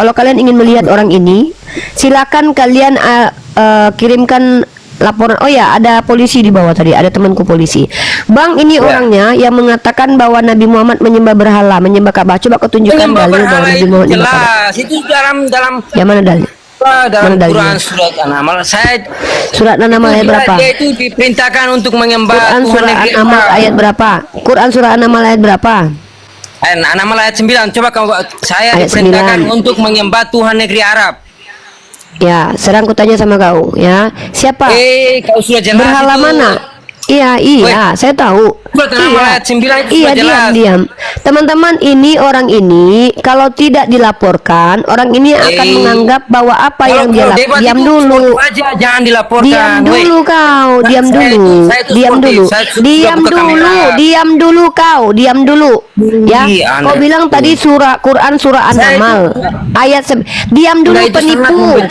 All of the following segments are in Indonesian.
Kalau kalian ingin melihat orang ini, silakan kalian kirimkan laporan. Oh ya, ada polisi di bawah tadi, ada temanku polisi. Bang, ini orangnya yang mengatakan bahwa Nabi Muhammad menyembah berhala, menyembah Ka'bah. Coba kau tunjukkan dalil bahwa Nabi Muhammad menyembah Ka'bah. Jelas, itu dalam Yang mana dalil? dalam Mana Quran dalilnya? surat An-Naml. Surat An-Naml ayat berapa? Dia itu diperintahkan untuk menyembah Quran Tuhan surah negeri An-Naml Arab. ayat berapa? Quran surah An-Naml ayat berapa? An-Naml ayat 9. Coba saya Ayat diperintahkan 9. untuk menyembah Tuhan negeri Arab. Ya, sekarang ku tanya sama kau, ya. Siapa? Kau sudah jelas Berhala itu. mana? Iya, saya tahu. Surat An-Naml ayat 9 itu Iya, sudah jelas. diam. Teman-teman, ini orang ini kalau tidak dilaporkan, orang ini akan menganggap bahwa apa yang dia lakukan. Diam dulu. Aja, jangan dilaporkan. Diam dulu kau, diam Saya dulu. itu- saya itu Diam sportif. dulu. Saya sudah Diam buka dulu, kamera. diam dulu kau, diam dulu. Ya. Iya, Kau aneh. bilang tadi surah Quran surah Saya An-Naml ayat diam dulu Nah, itu sangat penipu. membenci.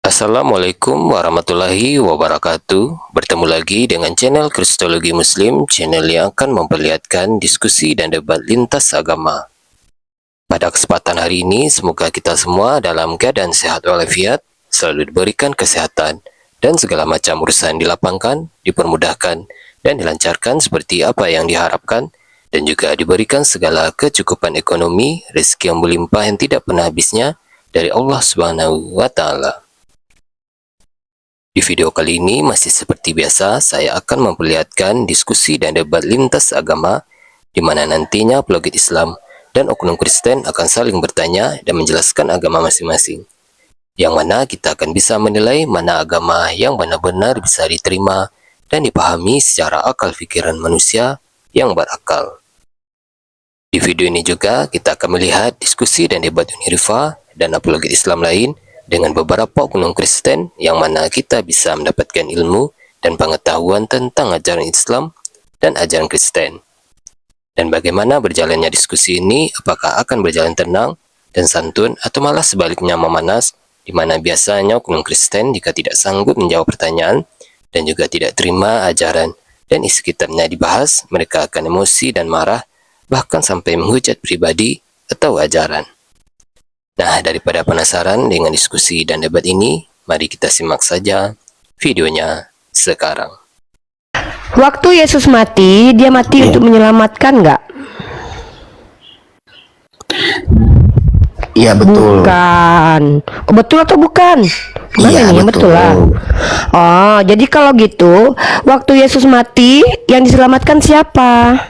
Assalamualaikum warahmatullahi wabarakatuh. Bertemu lagi dengan channel Kristologi Muslim, channel yang akan memperlihatkan diskusi dan debat lintas agama. Pada kesempatan hari ini, semoga kita semua dalam keadaan sehat walafiat, selalu diberikan kesehatan, dan segala macam urusan dilapangkan, dipermudahkan, dan dilancarkan seperti apa yang diharapkan, dan juga diberikan segala kecukupan ekonomi, rezeki yang berlimpah yang tidak pernah habisnya dari Allah Subhanahu wa Ta'ala. Di video kali ini masih seperti biasa, saya akan memperlihatkan diskusi dan debat lintas agama di mana nantinya apologet Islam dan oknum Kristen akan saling bertanya dan menjelaskan agama masing-masing. Yang mana kita akan bisa menilai mana agama yang benar-benar bisa diterima dan dipahami secara akal pikiran manusia yang berakal. Di video ini juga kita akan melihat diskusi dan debat Unirifa dan apologet Islam lain dengan beberapa oknum Kristen yang mana kita bisa mendapatkan ilmu dan pengetahuan tentang ajaran Islam dan ajaran Kristen. Dan bagaimana berjalannya diskusi ini, apakah akan berjalan tenang dan santun atau malah sebaliknya memanas, di mana biasanya oknum Kristen jika tidak sanggup menjawab pertanyaan dan juga tidak terima ajaran dan isi kitabnya dibahas, mereka akan emosi dan marah, bahkan sampai menghujat pribadi atau ajaran. Nah, daripada penasaran dengan diskusi dan debat ini, mari kita simak saja videonya sekarang. Waktu Yesus mati, dia mati untuk menyelamatkan nggak? Iya betul. Bukan. Oh, betul atau bukan? Mana Iya, nih yang betul betul. lah? Oh, jadi kalau gitu, waktu Yesus mati, yang diselamatkan siapa?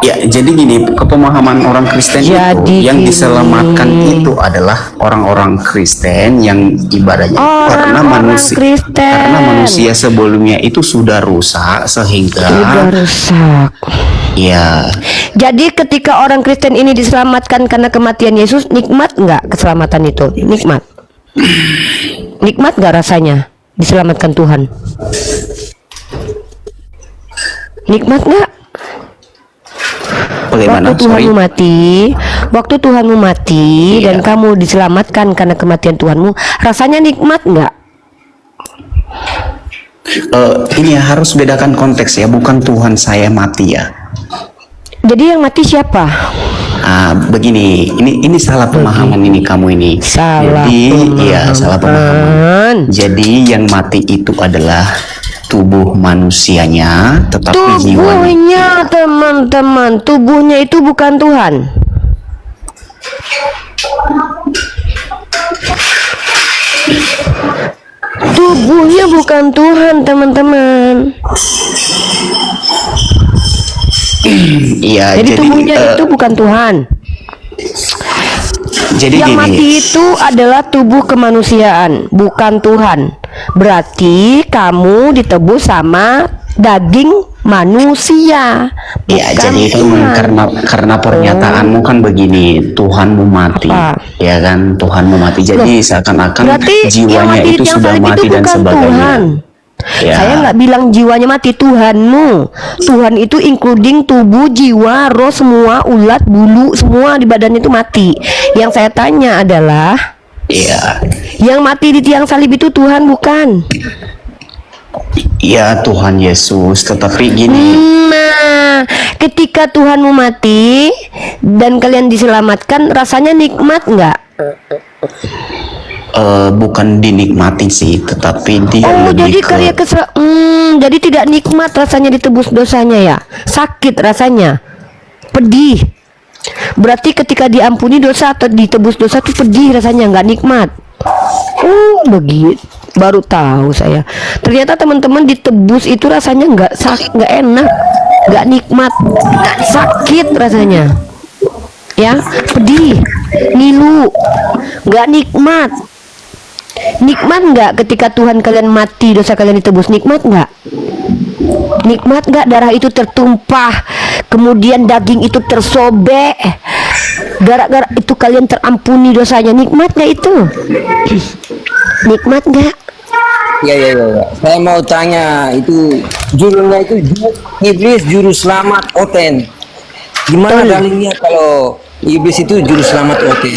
Ya, jadi gini, kepemahaman orang Kristen Jadi itu yang gini. diselamatkan itu adalah orang-orang Kristen yang ibadahnya Orang-orang Kristen. karena manusia sebelumnya itu sudah rusak sehingga Udah rusak. ya Jadi ketika orang Kristen ini diselamatkan karena kematian Yesus, nikmat nggak keselamatan itu? Nikmat. Nikmat nggak rasanya diselamatkan Tuhan? Nikmat nggak? bagaimana? Waktu Tuhanmu mati dan kamu diselamatkan karena kematian Tuhanmu, rasanya nikmat nggak? Ini harus bedakan konteks ya, bukan Tuhan saya mati ya. Jadi yang mati siapa? Begini, ini salah pemahaman ini kamu ini. Salah Jadi pemahaman. ya salah pemahaman. Jadi yang mati itu adalah tubuh manusianya, tetapi jiwanya. Tubuhnya, teman-teman, tubuhnya itu bukan Tuhan. Tubuhnya bukan Tuhan, teman-teman. Iya, Jadi tubuhnya itu bukan Tuhan. jadi Yang gini. mati itu adalah tubuh kemanusiaan, bukan Tuhan. Berarti kamu ditebus sama daging manusia, Ya, bukan jadi itu Tuhan. karena pernyataanmu kan begini, Tuhanmu mati, Apa? ya kan? Tuhanmu mati. Jadi seakan-akan Berarti yang jiwanya mati itu di tiang sudah salib mati itu dan bukan sebagainya. Tuhan. Ya. Saya nggak bilang jiwanya mati, Tuhanmu. Tuhan itu including tubuh, jiwa, roh, semua, ulat, bulu, semua di badan itu mati. Yang saya tanya adalah, Iya, yang mati di tiang salib itu Tuhan bukan? ya Tuhan Yesus. Tetapi gini, Nah, ketika Tuhanmu mati dan kalian diselamatkan, rasanya nikmat nggak? bukan dinikmati sih, tetapi dia Oh, jadi lebih karya jadi tidak nikmat rasanya ditebus dosanya ya? Sakit rasanya, pedih. Berarti ketika diampuni dosa atau ditebus dosa itu pedih rasanya, nggak nikmat. Oh, begitu. Baru tahu saya. Ternyata teman-teman ditebus itu rasanya nggak enak, nggak nikmat, sakit rasanya. Ya, pedih, ngilu, nggak nikmat. Nikmat nggak ketika Tuhan kalian mati, dosa kalian ditebus? Nikmat nggak? Nikmat nggak darah itu tertumpah, kemudian daging itu tersobek, gara-gara itu kalian terampuni dosanya? Nikmat nggak itu? Nikmat nggak? Ya. Saya mau tanya, itu judulnya itu iblis juru selamat Oten. Gimana Betul. dalilnya kalau iblis itu juru selamat Oten?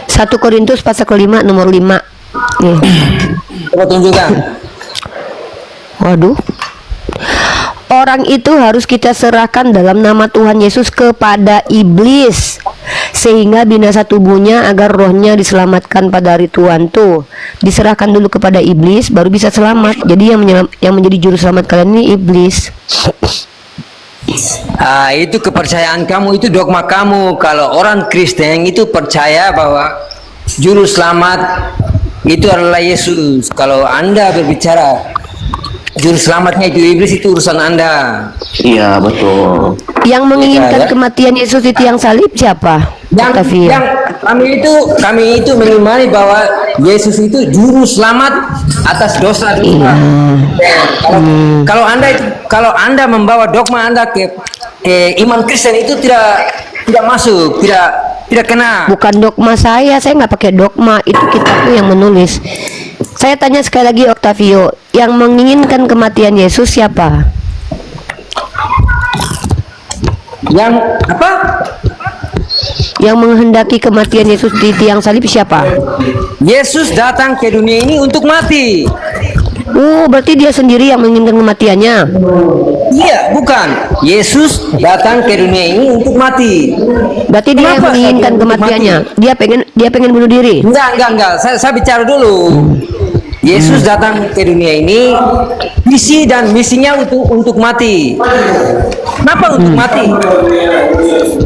1 Korintus pasal 5 nomor 5. Nih. Coba tunjukkan. Waduh. Orang itu harus kita serahkan dalam nama Tuhan Yesus kepada iblis, sehingga binasa tubuhnya agar rohnya diselamatkan pada hari Tuhan. Tuh, diserahkan dulu kepada iblis baru bisa selamat. Jadi yang menjadi juru selamat kalian ini iblis. Itu kepercayaan kamu, itu dogma kamu. Kalau orang Kristen itu percaya bahwa juru selamat itu adalah Yesus. Kalau Anda berbicara juru selamatnya itu iblis, itu urusan Anda. iya betul. Yang menginginkan Ya. kematian Yesus di tiang salib siapa? Octavia. Yang kami itu mengimani bahwa Yesus itu juru selamat atas dosa. Kalau Anda membawa dogma Anda ke iman Kristen, itu tidak masuk, tidak kena. Bukan dogma saya nggak pakai dogma, itu kitabku yang menulis. Saya tanya sekali lagi, Octavio, yang menginginkan kematian Yesus siapa? Yang apa? Yang menghendaki kematian Yesus di tiang salib siapa? Yesus datang ke dunia ini untuk mati. Oh, berarti dia sendiri yang menginginkan kematiannya. Iya, bukan. Yesus datang ke dunia ini untuk mati. Berarti dia yang Kenapa menginginkan saya bilang untuk kematiannya. Dia pengen bunuh diri. Enggak. Saya bicara dulu. Yesus datang ke dunia ini, visi dan misinya untuk mati. Kenapa untuk mati?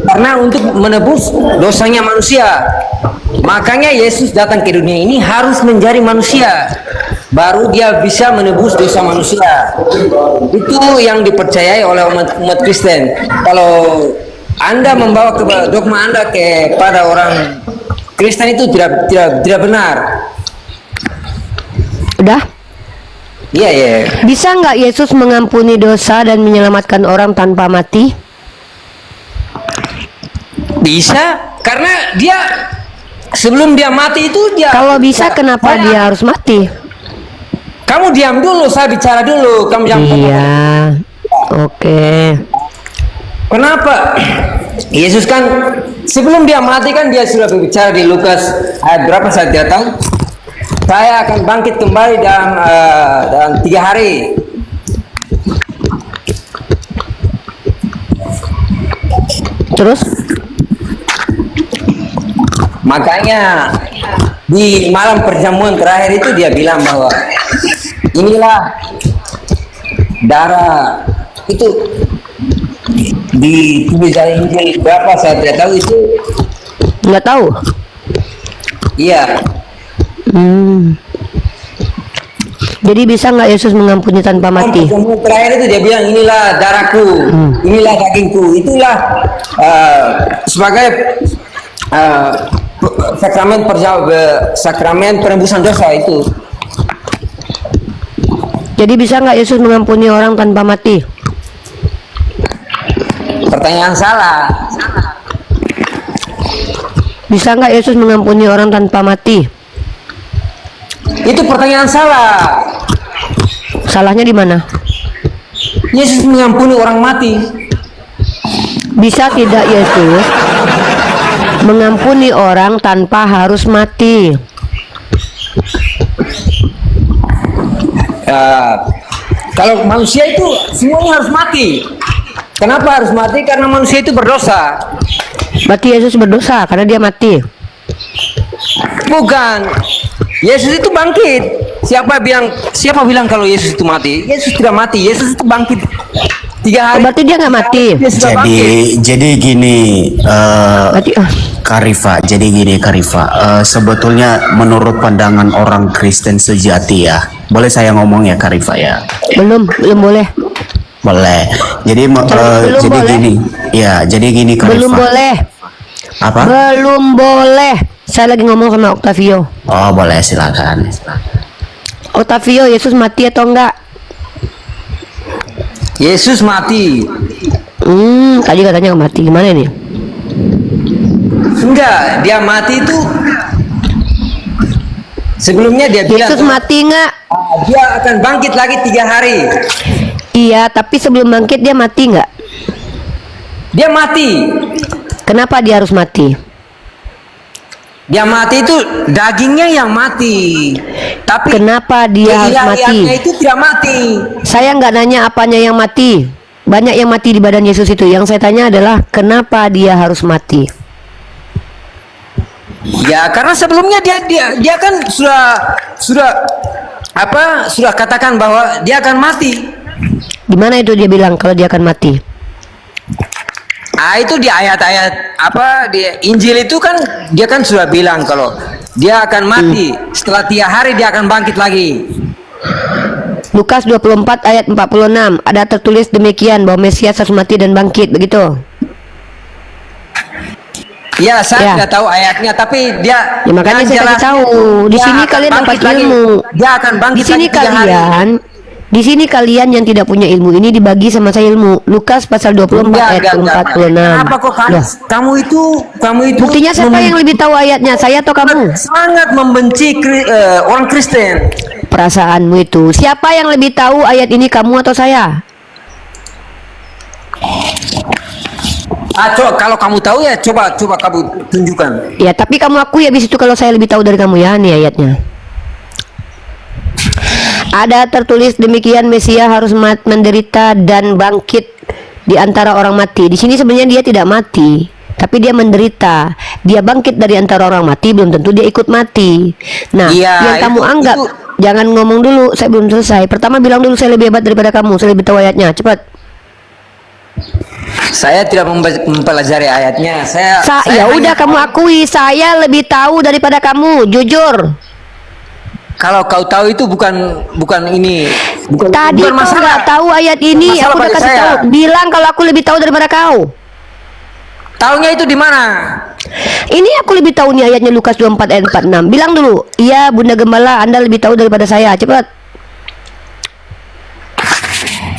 Karena untuk menebus dosanya manusia. Makanya Yesus datang ke dunia ini harus menjadi manusia, baru dia bisa menebus dosa manusia. Itu yang dipercayai oleh umat Kristen. Kalau Anda membawa dogma Anda kepada orang Kristen, itu tidak benar. Udah? Iya. Bisa nggak Yesus mengampuni dosa dan menyelamatkan orang tanpa mati? Bisa, karena dia sebelum dia mati itu dia. Kalau bisa, kenapa dia harus mati? Kamu diam dulu, saya bicara dulu. Kamu jangan. Iya. Oke. Kenapa? Yesus kan sebelum dia mati kan dia sudah berbicara di Lukas ayat berapa saya tidak tahu. Saya akan bangkit kembali dalam 3 hari. Terus? Makanya di malam perjamuan terakhir itu dia bilang bahwa inilah darah itu ditulis dari Injil berapa saya tidak tahu itu. Nggak tahu. Iya. Jadi bisa nggak Yesus mengampuni tanpa mati? Yang terakhir itu dia bilang inilah darahku, inilah dagingku, itulah sebagai sakramen penebusan dosa itu. Jadi bisa nggak Yesus mengampuni orang tanpa mati? Pertanyaan salah. Bisa nggak Yesus mengampuni orang tanpa mati? Itu pertanyaan salah. Salahnya di mana? Yesus mengampuni orang mati. Bisa tidak Yesus mengampuni orang tanpa harus mati? Kalau manusia itu semuanya harus mati. Kenapa harus mati? Karena manusia itu berdosa. Berarti Yesus berdosa karena dia mati. Bukan. Yesus itu bangkit. Siapa bilang kalau Yesus itu mati? Yesus tidak mati. Yesus itu bangkit 3 hari. Berarti dia nggak mati. Dia sudah bangkit. Jadi gini, Berarti Karifa, sebetulnya menurut pandangan orang Kristen sejati ya, boleh saya ngomong ya Karifa ya? belum boleh. Boleh. Jadi Belum jadi boleh. gini, ya, jadi gini Karifa. Belum boleh. Apa? Belum boleh. Saya lagi ngomong sama Octavio. Oh, boleh, silakan. Octavio, Yesus mati atau enggak? Yesus mati. Tadi katanya nggak mati. Gimana ini? Enggak, dia mati itu sebelumnya dia bilang Yesus mati nggak? dia akan bangkit lagi 3 hari. Iya, tapi sebelum bangkit dia mati nggak? Dia mati. Kenapa dia harus mati? Dia mati itu dagingnya yang mati. Tapi Kenapa dia harus mati? keilahiannya itu tidak mati. Saya nggak nanya apanya yang mati. Banyak yang mati di badan Yesus itu. Yang saya tanya adalah kenapa dia harus mati? Ya karena sebelumnya dia kan sudah katakan bahwa dia akan mati. Di mana itu dia bilang kalau dia akan mati? Itu di ayat-ayat di Injil itu kan dia kan sudah bilang kalau dia akan mati setelah 3 hari dia akan bangkit lagi. Lukas 24 ayat 46 ada tertulis demikian bahwa Mesias harus mati dan bangkit, begitu? Ya saya Ya. tidak tahu ayatnya tapi dia Ya makanya yang saya jelas kasih tahu. Di dia sini akan kalian dapat bangkit lagi. ilmu. Dia akan Di bangkit sini lagi 3 hari. di sini kalian yang tidak punya ilmu ini dibagi sama saya ilmu. Lukas pasal 24 ayat 46. Kenapa kok Loh, kamu itu buktinya siapa yang lebih tahu ayatnya? Saya atau kamu? sangat membenci orang Kristen. Perasaanmu itu. Siapa yang lebih tahu ayat ini, kamu atau saya? Coba kalau kamu tahu ya coba kamu tunjukkan. Ya, tapi kamu akui habis itu kalau saya lebih tahu dari kamu ya, nih ayatnya. Ada tertulis demikian Mesias harus menderita dan bangkit di antara orang mati. Di sini sebenarnya dia tidak mati, tapi dia menderita. Dia bangkit dari antara orang mati, belum tentu dia ikut mati. Nah, Iya, yang kamu anggap, jangan ngomong dulu, saya belum selesai. Pertama bilang dulu saya lebih hebat daripada kamu, saya lebih tahu ayatnya. Cepat. Saya tidak mempelajari ayatnya. Ya udah, kamu akui saya lebih tahu daripada kamu, jujur. Kalau kau tahu itu bukan ini. Tadi bukan kau nggak tahu ayat ini, Masalah aku udah bagi kasih saya. tahu. Bilang kalau aku lebih tahu daripada kau. Tahunya itu di mana? Ini aku lebih tahu nih ayatnya Lukas 24 ayat 46. Bilang dulu, iya Bunda Gembala, Anda lebih tahu daripada saya. Cepat.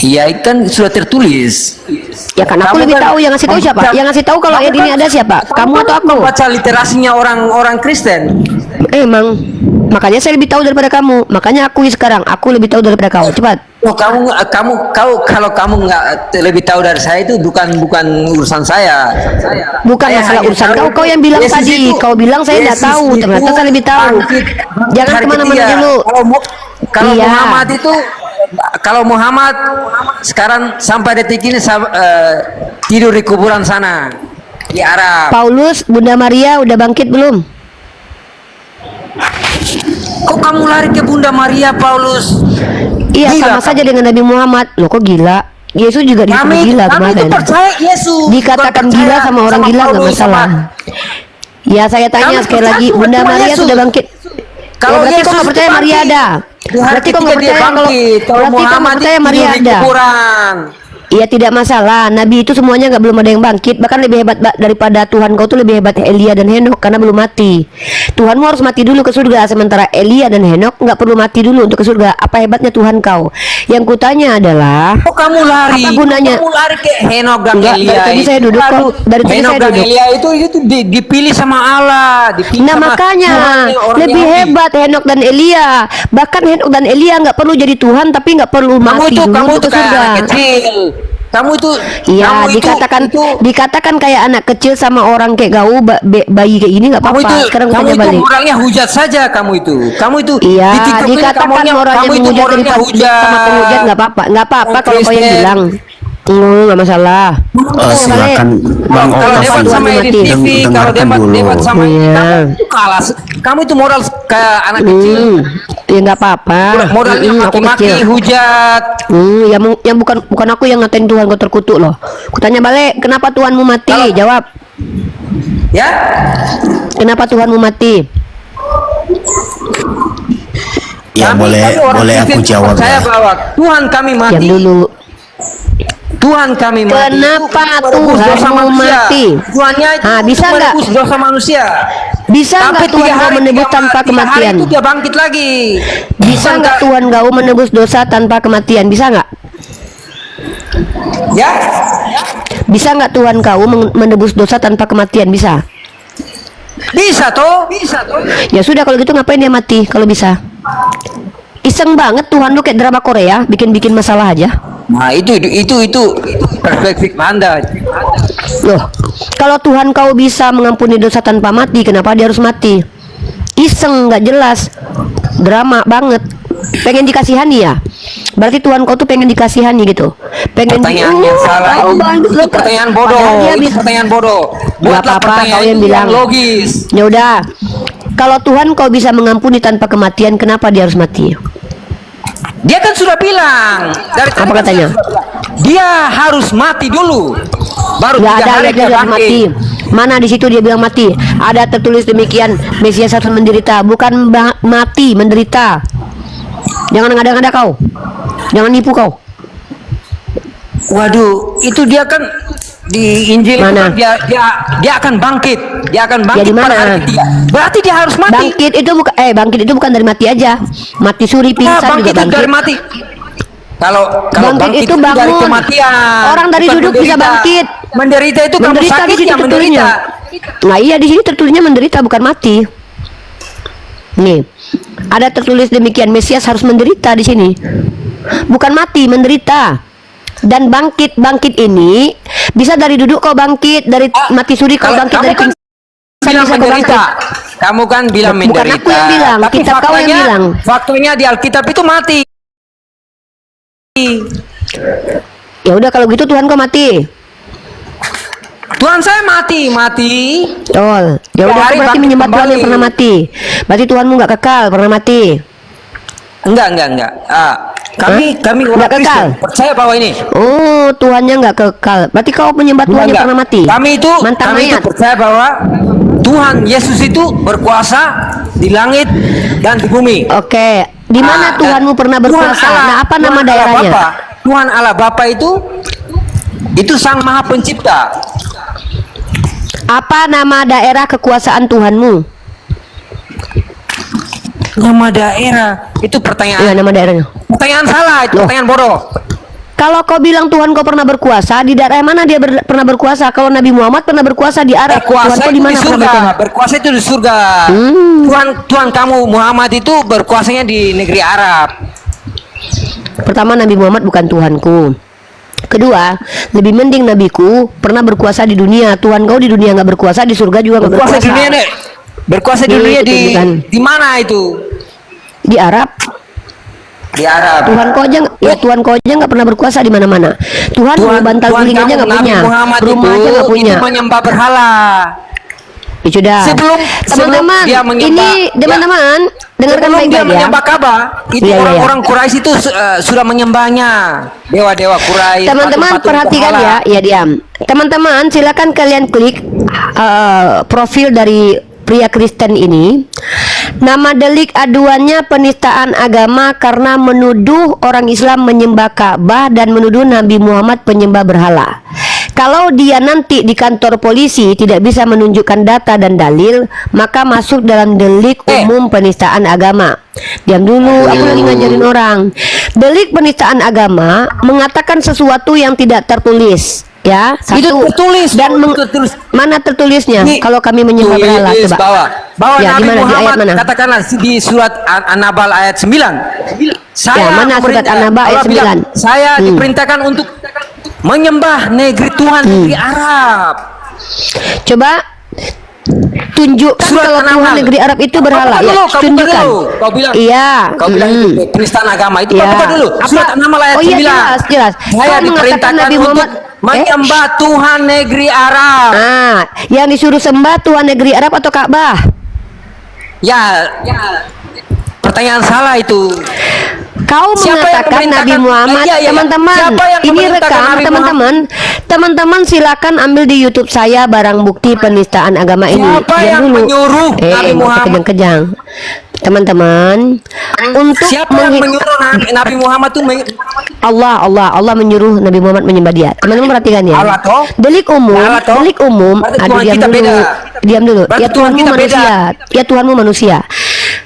Iya, kan sudah tertulis. Ya kan aku lebih tahu. Yang ngasih tahu siapa? Yang ngasih tahu kalau ayat ini ada siapa? Kamu atau aku? Membaca literasinya orang Kristen. Emang. Makanya saya lebih tahu daripada kamu. Makanya akui sekarang, aku lebih tahu daripada kau. Cepat. Oh, kalau kamu nggak lebih tahu dari saya itu bukan urusan saya. Bukan Saya masalah hanya urusan tahu kau yang bilang Yesus tadi. itu- Kau bilang saya tidak Yesus tahu. itu Ternyata saya lebih tahu. bangkit Jangan hari kemana-mana ketiga. dulu. Kalau Iya. Muhammad itu, kalau Muhammad sekarang sampai detik ini tidur di kuburan sana di Arab. Paulus, Bunda Maria udah bangkit belum? Kok kamu lari ke Bunda Maria, Paulus? Iya, Gila sama kamu. saja dengan Nabi Muhammad. Loh kok gila? Yesus juga disebut gila Kami itu kemarin. percaya Yesus. Dikatakan bukan gila percaya sama orang gila nggak Paulus, masalah. Ya saya tanya Kami sekali percaya lagi, cuma Bunda Tuhan Maria Yesus. sudah bangkit. Kalau Berarti kok Yesus nggak percaya itu Maria bangkit. ada? Di hari Berarti kok nggak ketiga dia percaya kalau bangkit. Kalau berarti kok nggak Muhammad percaya itu Maria tidur di ada? kuburan. Iya tidak masalah. Nabi itu semuanya nggak belum ada yang bangkit. Bahkan lebih hebat daripada Tuhan kau tuh lebih hebat Elia dan Henok karena belum mati. Tuhanmu harus mati dulu ke surga. Sementara Elia dan Henok nggak perlu mati dulu untuk ke surga. Apa hebatnya Tuhan kau? Yang kutanya adalah Kok kamu lari? apa gunanya? Kamu lari ke Henok dan Enggak, Elia. dari tadi saya duduk kok. Aduh, Dari tadi Henok saya dan duduk. Elia itu dipilih sama Allah, dipilih Nah sama makanya Tuhan, orang lebih Yahudi. hebat Henok dan Elia. Bahkan Henok dan Elia nggak perlu jadi Tuhan tapi nggak perlu mati dulu Kamu untuk itu ke kayak surga. anak kecil. Kamu itu Iya, kamu dikatakan kayak anak kecil sama orang kayak kau bayi kayak gini nggak kamu apa-apa. itu Sekarang kamu tanya itu balik. moralnya hujat saja kamu itu. Iya, di TikTok ini dikatakan orangnya kamu itu menghujat moralnya daripada hujat. sama penghujat nggak apa-apa, nggak apa-apa Orang kalau kau yang Kristen. bilang. Nggak masalah. Silakan Bang Kalau Oka debat sama Tuhan Edit mati. TV, kalau dengarkan debat dulu. debat sama Iya. kamu itu kalah. Kamu itu moral kayak anak kecil. Ya nggak apa-apa. Modalnya Aku maki-maki, kecil. hujat. Yang bukan aku yang ngatain Tuhan kau terkutuk loh. Kutanya balik, kenapa Tuhanmu mati? Kalau- Jawab. Ya? Kenapa Tuhanmu mati? Ya Kami orang boleh aku Kristen jawab percaya ya. bahwa Tuhan kami mati. Diam dulu. Tuhan kami mati. Kenapa itu menebus dosa Tuhanmu manusia. mati? Tuhannya itu Ah, bisa untuk nggak? menebus dosa manusia. Bisa Sampai nggak Tuhan kau menebus tanpa 3 hari kematian? itu dia bangkit lagi. Bisa nggak Tuhan kau menebus dosa tanpa kematian? Bisa nggak? Ya? Bisa nggak Tuhan kau menebus dosa tanpa kematian? Bisa. Bisa toh? Bisa toh? Ya sudah kalau gitu ngapain dia mati kalau bisa? Iseng banget Tuhan lu kayak drama Korea, bikin-bikin masalah aja. Nah, itu perspektif Anda. Loh, kalau Tuhan kau bisa mengampuni dosa tanpa mati, kenapa dia harus mati? Iseng, nggak jelas, drama banget. Pengen dikasihani ya? Berarti Tuhan kau tuh pengen dikasihani gitu. Pengen Pertanyaan yang salah. kau bagus Itu loh, pertanyaan padahal bodoh. dia Itu bisa- pertanyaan bodoh. Nggak Buatlah apa-apa, pertanyaan kau yang itu bilang. logis. Ya udah. Kalau Tuhan kau bisa mengampuni tanpa kematian, kenapa dia harus mati? Dia kan sudah bilang dari tadi Apa kan katanya? dia harus mati dulu. Baru Nggak 3 ada hari ayatnya dia dia harus mati. bangkit. Mana di situ dia bilang mati? Ada tertulis demikian, Mesias harus menderita, bukan mati, menderita. Jangan ngada-ngada kau. Jangan nipu kau. Waduh, itu dia kan di Injil itu Mana? kan dia akan bangkit. Dia akan bangkit di pada mana? hari ketiga. Berarti dia harus mati. Bangkit itu bukan dari mati aja. Mati suri Nah, pingsan bangkit juga itu dari bangkit. mati. Kalau Bangkit itu dari bangun. kematian. Orang dari bukan duduk bisa menderita. bangkit. Menderita itu kamu Menderita sakit di sini ya tertulisnya. menderita. Nah iya di sini tertulisnya menderita bukan mati. Nih, ada tertulis demikian, Mesias harus menderita di sini. Bukan mati, menderita. Dan bangkit ini bisa dari duduk kau bangkit, dari mati suri kau Kalau bangkit, kamu dari kan pingsan bilang bisa kau menderita. bangkit. Kamu kan bilang Bukan menderita. aku yang bilang, Tapi kitab kau yang bilang. Faktanya di Alkitab itu mati. Ya udah kalau gitu Tuhan kau mati. Tuhan saya mati. Betul. Ya udah Hari kau berarti bangkit menyembah Tuhan kembali. yang pernah mati. Berarti Tuhanmu nggak kekal, pernah mati. Enggak. Kami orang Nggak kekal? Kristen percaya bahwa ini. Oh, Tuhannya nggak kekal. Berarti kau penyembah Tuhan yang Enggak. pernah mati. Kami itu mayat. percaya bahwa Tuhan Yesus itu berkuasa di langit dan di bumi. Oke, di mana Ah, Tuhanmu dan pernah berkuasa? Nah, apa nama Tuhan Allah daerahnya? Bapa. Tuhan Allah Bapa itu Sang Maha Pencipta. Apa nama daerah kekuasaan Tuhanmu? Nama daerah itu Iya, pertanyaan. nama daerahnya. Pertanyaan salah, itu Loh. pertanyaan bodoh. Kalau kau bilang Tuhan kau pernah berkuasa, di daerah mana dia pernah berkuasa? Kalau Nabi Muhammad pernah berkuasa di Arab, Tuhan Berkuasa kau itu di di mana pernah surga. berkuasa? Berkuasa itu di surga. Tuhan kamu Muhammad itu berkuasanya di negeri Arab. Pertama, Nabi Muhammad bukan Tuhanku. Kedua, lebih mending nabiku pernah berkuasa di dunia. Tuhan kau di dunia nggak berkuasa, di surga juga nggak Berkuasa berkuasa. di dunia deh. Berkuasa di Iya, dunia itu bukan. di mana itu? Di Arab, Di Arab. Tuhan kau aja nggak pernah berkuasa di mana-mana. Tuhan mau bantal guling aja kamu, nggak Nabi punya, Muhammad rumah aja nggak punya. itu menyembah berhala. itu dah. Sebelum Teman-teman, dia menyembah, ini teman-teman dengarkan sebelum dia baik-baik ya. menyembah Ka'bah, itu Iya, iya, orang-orang Quraisy itu sudah menyembahnya dewa-dewa Quraisy. Teman-teman patung-patung perhatikan berhala. ya diam. Teman-teman silakan kalian klik profil dari pria Kristen ini. Nama delik aduannya penistaan agama karena menuduh orang Islam menyembah Ka'bah dan menuduh Nabi Muhammad penyembah berhala. Kalau dia nanti di kantor polisi tidak bisa menunjukkan data dan dalil, maka masuk dalam delik umum penistaan agama. Diam dulu, aku lagi ngajarin orang. Delik penistaan agama mengatakan sesuatu yang tidak tertulis. Ya, satu. Itu tertulis Dan tertulis. mana tertulisnya? Ini, Kalau kami menyembah berhala, tulis coba. bahwa Ya, Nabi di mana? Di ayat Muhammad mana? katakanlah di surat An-Nabal ayat 9. Ya, mana surat An-Nabal ayat Allah bilang, 9? saya diperintahkan untuk menyembah negeri Tuhan negeri Arab. Coba tunjukkan Surat kalau An-Nahl. Tuhan negeri Arab itu berhala. Kau buka Ya, dulu, kau buka tunjukkan. dulu. Kau bilang, Iya. Kau bilang itu penistaan agama itu. Kau buka dulu. Surat An-Nahl ayat Oh 9. iya, jelas. Saya Kau mengatakan diperintahkan Nabi untuk Muhammad menyembah Tuhan negeri Arab. yang disuruh sembah Tuhan negeri Arab atau Ka'bah? Ya, pertanyaan salah itu. Kau Siapa yang mengatakan memerintahkan? Nabi Muhammad, Iya. teman-teman. Siapa yang Ini memerintahkan rekam, Nabi teman-teman. Teman-teman silakan ambil di YouTube saya barang bukti penistaan agama ini. Siapa Diam yang dulu. menyuruh Nabi nggak usah Muhammad? kejang-kejang. Teman-teman, untuk Siapa yang menyuruh Nabi Muhammad itu Allah menyuruh Nabi Muhammad menyembah dia. Teman-teman perhatikan ya. Allah toh? Delik umum, Allah toh? delik umum. Berarti Aduh, Tuhan diam kita dulu. beda. Diam dulu. Berarti Ya Tuhan Tuhanmu kita manusia. beda. Ya Tuhanmu manusia.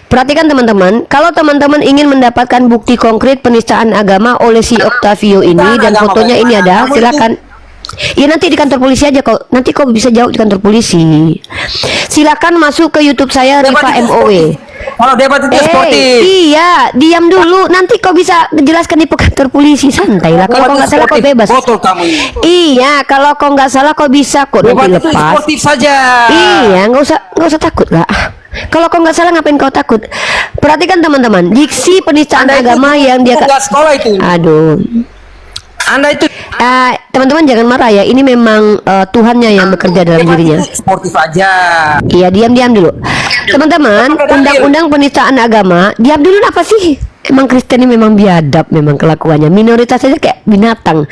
Perhatikan teman-teman, kalau teman-teman ingin mendapatkan bukti konkret penistaan agama oleh si Octavio ini Bukan dan agama, fotonya ini ada, kamu silakan. Ya nanti di kantor polisi aja kok. Nanti kau bisa jawab di kantor polisi. Silakan masuk ke YouTube saya Debat Rifa itu MOW. sportif. Kalau debat itu sportif. Iya, diam dulu. Nanti kau bisa jelaskan di kantor polisi. Santai lah. Kalau kau nggak salah kau bebas. Botol kamu ini. Iya, kalau kau nggak salah kau bisa kok Debat nanti itu lepas. sportif saja. Iya, nggak usah takut lah. Kalau kau nggak salah ngapain kau takut? Perhatikan teman-teman, diksi penistaan Anda itu agama yang dia. nggak sekolah itu. Aduh. Anda itu Teman-teman jangan marah ya. Ini memang Tuhannya yang bekerja dalam debat dirinya. itu sportif aja. Iya, diam dulu. Teman-teman, undang-undang penistaan agama, diam dulu apa sih? Emang Kristen ini memang biadab memang kelakuannya. Minoritas saja kayak binatang.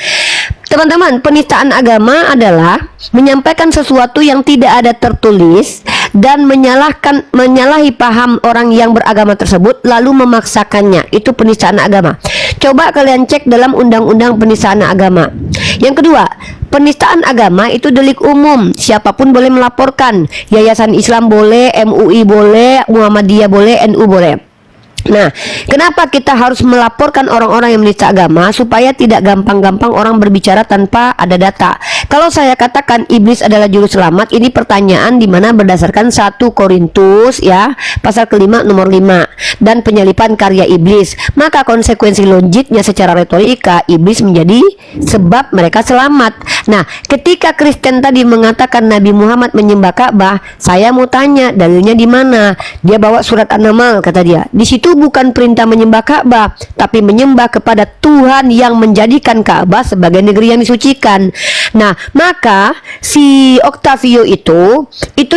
Teman-teman, penistaan agama adalah menyampaikan sesuatu yang tidak ada tertulis dan menyalahi paham orang yang beragama tersebut lalu memaksakannya. Itu penistaan agama. Coba kalian cek dalam undang-undang penistaan agama. Yang kedua, penistaan agama itu delik umum. Siapapun boleh melaporkan. Yayasan Islam boleh, MUI boleh, Muhammadiyah boleh, NU boleh. Nah, kenapa kita harus melaporkan orang-orang yang menista agama supaya tidak gampang-gampang orang berbicara tanpa ada data. Kalau saya katakan iblis adalah juru selamat, ini pertanyaan di mana berdasarkan 1 Korintus ya, pasal ke-5 nomor 5 dan penyalipan karya iblis. Maka konsekuensi logiknya secara retorika iblis menjadi sebab mereka selamat. Nah, ketika Kristen tadi mengatakan Nabi Muhammad menyembah Ka'bah, saya mau tanya dalilnya di mana? Dia bawa surat An-Naml kata dia. Di situ bukan perintah menyembah Ka'bah, tapi menyembah kepada Tuhan yang menjadikan Ka'bah sebagai negeri yang disucikan. Nah, maka si Octavio itu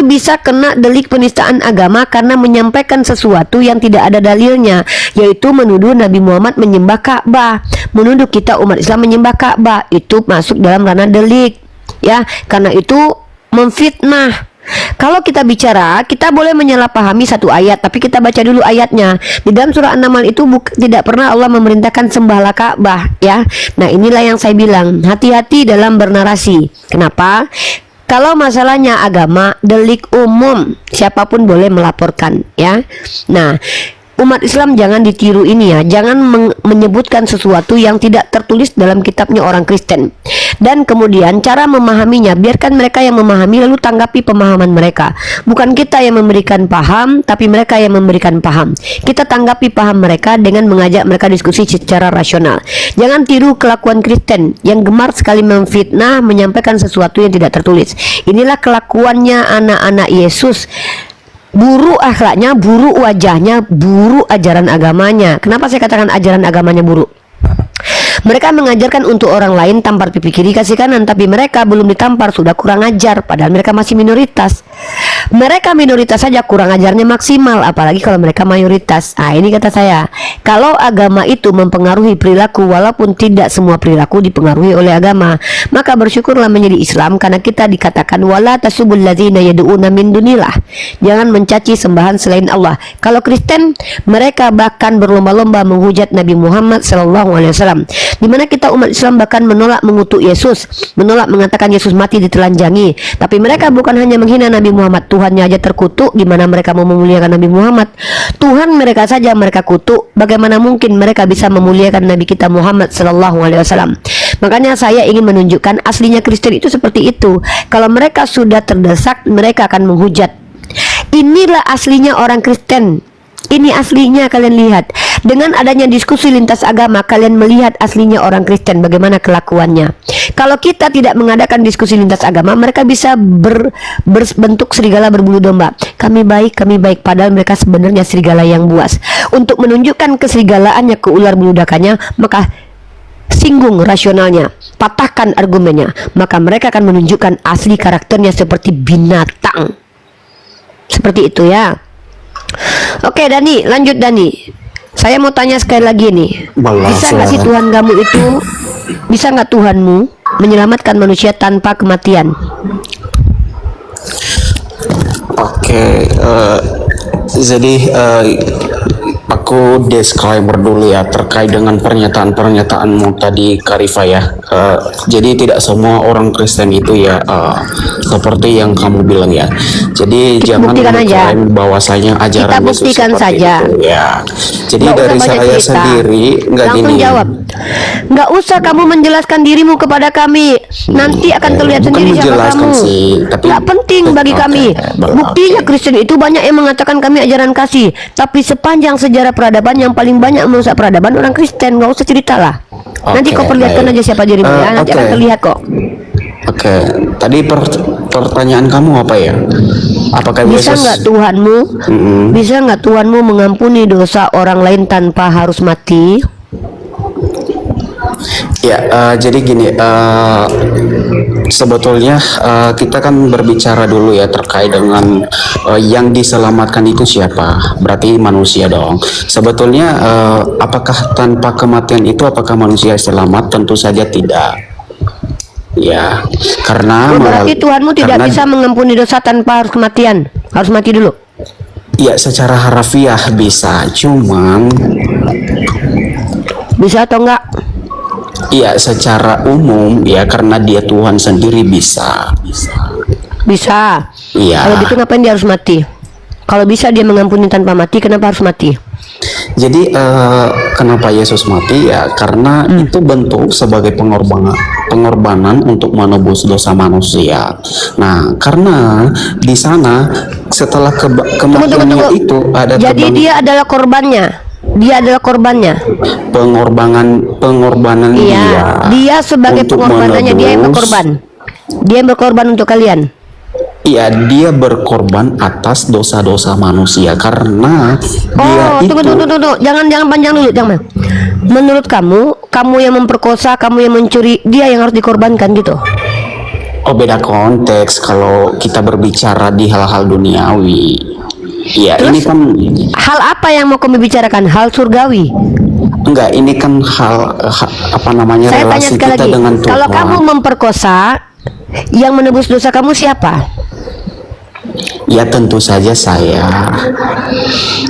bisa kena delik penistaan agama karena menyampaikan sesuatu yang tidak ada dalilnya, yaitu menuduh Nabi Muhammad menyembah Ka'bah, menuduh kita umat Islam menyembah Ka'bah. Itu masuk dalam ranah delik, ya, karena itu memfitnah. Kalau kita bicara, kita boleh menyalahpahami satu ayat, tapi kita baca dulu ayatnya. Di dalam surah An-Naml itu tidak pernah Allah memerintahkan sembahlah Ka'bah, ya. Nah, inilah yang saya bilang, hati-hati dalam bernarasi. Kenapa? Kalau masalahnya agama, delik umum, siapapun boleh melaporkan, ya. Nah, umat Islam jangan ditiru ini ya. Jangan menyebutkan sesuatu yang tidak tertulis dalam kitabnya orang Kristen. Dan kemudian cara memahaminya, biarkan mereka yang memahami lalu tanggapi pemahaman mereka. Bukan kita yang memberikan paham, tapi mereka yang memberikan paham. Kita tanggapi paham mereka dengan mengajak mereka diskusi secara rasional. Jangan tiru kelakuan Kristen yang gemar sekali memfitnah, menyampaikan sesuatu yang tidak tertulis. Inilah kelakuannya anak-anak Yesus. Buruk akhlaknya, buruk wajahnya, buruk ajaran agamanya. Kenapa saya katakan ajaran agamanya buruk? Mereka mengajarkan untuk orang lain tampar pipi kiri kasih kanan, tapi mereka belum ditampar sudah kurang ajar, padahal mereka masih minoritas. Mereka minoritas saja kurang ajarnya maksimal, apalagi kalau mereka mayoritas. Ini kata saya, kalau agama itu mempengaruhi perilaku, walaupun tidak semua perilaku dipengaruhi oleh agama, maka bersyukurlah menjadi Islam, karena kita dikatakan wala tasubul ladzina yad'una min dunillah, jangan mencaci sembahan selain Allah. Kalau Kristen, mereka bahkan berlomba-lomba menghujat Nabi Muhammad SAW, di mana kita umat Islam bahkan menolak mengutuk Yesus, menolak mengatakan Yesus mati ditelanjangi. Tapi mereka bukan hanya menghina Nabi Muhammad, Tuhannya aja terkutuk, di mana mereka mau memuliakan Nabi Muhammad. Tuhan mereka saja mereka kutuk, bagaimana mungkin mereka bisa memuliakan Nabi kita Muhammad SAW? Makanya saya ingin menunjukkan aslinya Kristen itu seperti itu. Kalau mereka sudah terdesak, mereka akan menghujat. Inilah aslinya orang Kristen. Ini aslinya, kalian lihat. Dengan adanya diskusi lintas agama, kalian melihat aslinya orang Kristen, bagaimana kelakuannya. Kalau kita tidak mengadakan diskusi lintas agama, mereka bisa berbentuk serigala berbulu domba. Kami baik, padahal mereka sebenarnya serigala yang buas. Untuk menunjukkan keserigalaannya, keular beludakanya, maka singgung rasionalnya, patahkan argumennya, maka mereka akan menunjukkan asli karakternya seperti binatang. Seperti itu ya. Oke Dani, lanjut Dani. Saya mau tanya sekali lagi nih, bisa nggak sih Tuhan kamu itu, bisa nggak Tuhanmu menyelamatkan manusia tanpa kematian? Oke, jadi aku disclaimer dulu ya terkait dengan pernyataan-pernyataanmu tadi Karifa ya. Jadi tidak semua orang Kristen itu ya seperti yang kamu bilang ya. Jadi Kita jangan buktikan aja. mengklaim bahwasanya ajaran Kita Yesus buktikan seperti saja. itu ya. Jadi Nggak dari usah banyak saya cerita. sendiri nggak Langsung gini. jawab. Nggak usah kamu menjelaskan dirimu kepada kami. Nanti akan terlihat bukan sendiri siapa menjelaskan kamu. sih, tapi Nggak penting bagi Oke, kami. Buktinya Kristen itu banyak yang mengatakan kami ajaran kasih, tapi sepanjang sejarah peradaban yang paling banyak merusak peradaban orang Kristen. Nggak usah ceritalah. Nanti Oke, kau perlihatkan baik. aja siapa dirimu ya. Nanti Oke. akan terlihat kok. Oke, tadi pertanyaan kamu apa ya? Apakah Bisa Yesus nggak Tuhanmu, bisa nggak Tuhanmu mengampuni dosa orang lain tanpa harus mati? Ya, jadi gini, sebetulnya kita kan berbicara dulu ya terkait dengan yang diselamatkan itu siapa? Berarti manusia dong. Sebetulnya apakah tanpa kematian itu apakah manusia selamat? Tentu saja tidak. Ya, karena Berarti Tuhanmu tidak karena- bisa mengampuni dosa tanpa harus kematian. Harus mati dulu. Ya, secara harafiah bisa, cuman Bisa atau enggak? ya secara umum ya karena dia Tuhan sendiri bisa. Bisa. Iya. Kalau gitu ngapain dia harus mati? Kalau bisa dia mengampuni tanpa mati, kenapa harus mati? Jadi kenapa Yesus mati ya karena itu bentuk sebagai pengorbanan untuk menebus dosa manusia. Nah, karena di sana setelah kematiannya itu ada Jadi dia adalah korbannya. Dia adalah korbannya. pengorbanan Iya. Dia sebagai untuk pengorbanannya, dia yang menebus. berkorban. Dia yang berkorban untuk kalian. Iya, dia berkorban atas dosa-dosa manusia karena dia itu Tunggu. Jangan panjang dulu, jangan. Menurut kamu, kamu yang memperkosa, kamu yang mencuri, dia yang harus dikorbankan gitu. oh beda konteks kalau kita berbicara di hal-hal duniawi. Ya, Terus? ini kan Hal apa yang mau kamu bicarakan? Hal surgawi. enggak, ini kan apa namanya Saya tanya relasi sekali kita lagi. dengan Tuhan. Kalau kamu memperkosa, yang menebus dosa kamu siapa? Ya tentu saja saya.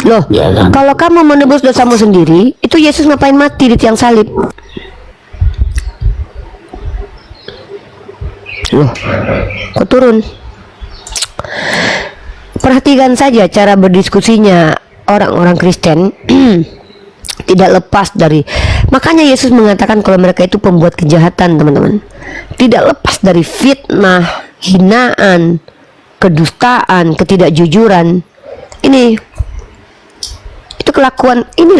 Loh, Ya kan? kalau kamu menebus dosamu sendiri, itu Yesus ngapain mati di tiang salib? Loh, kok turun? Perhatikan saja cara berdiskusinya orang-orang Kristen. Tidak lepas dari, makanya Yesus mengatakan kalau mereka itu pembuat kejahatan, teman-teman. Tidak lepas dari fitnah, hinaan, kedustaan, ketidakjujuran. Inilah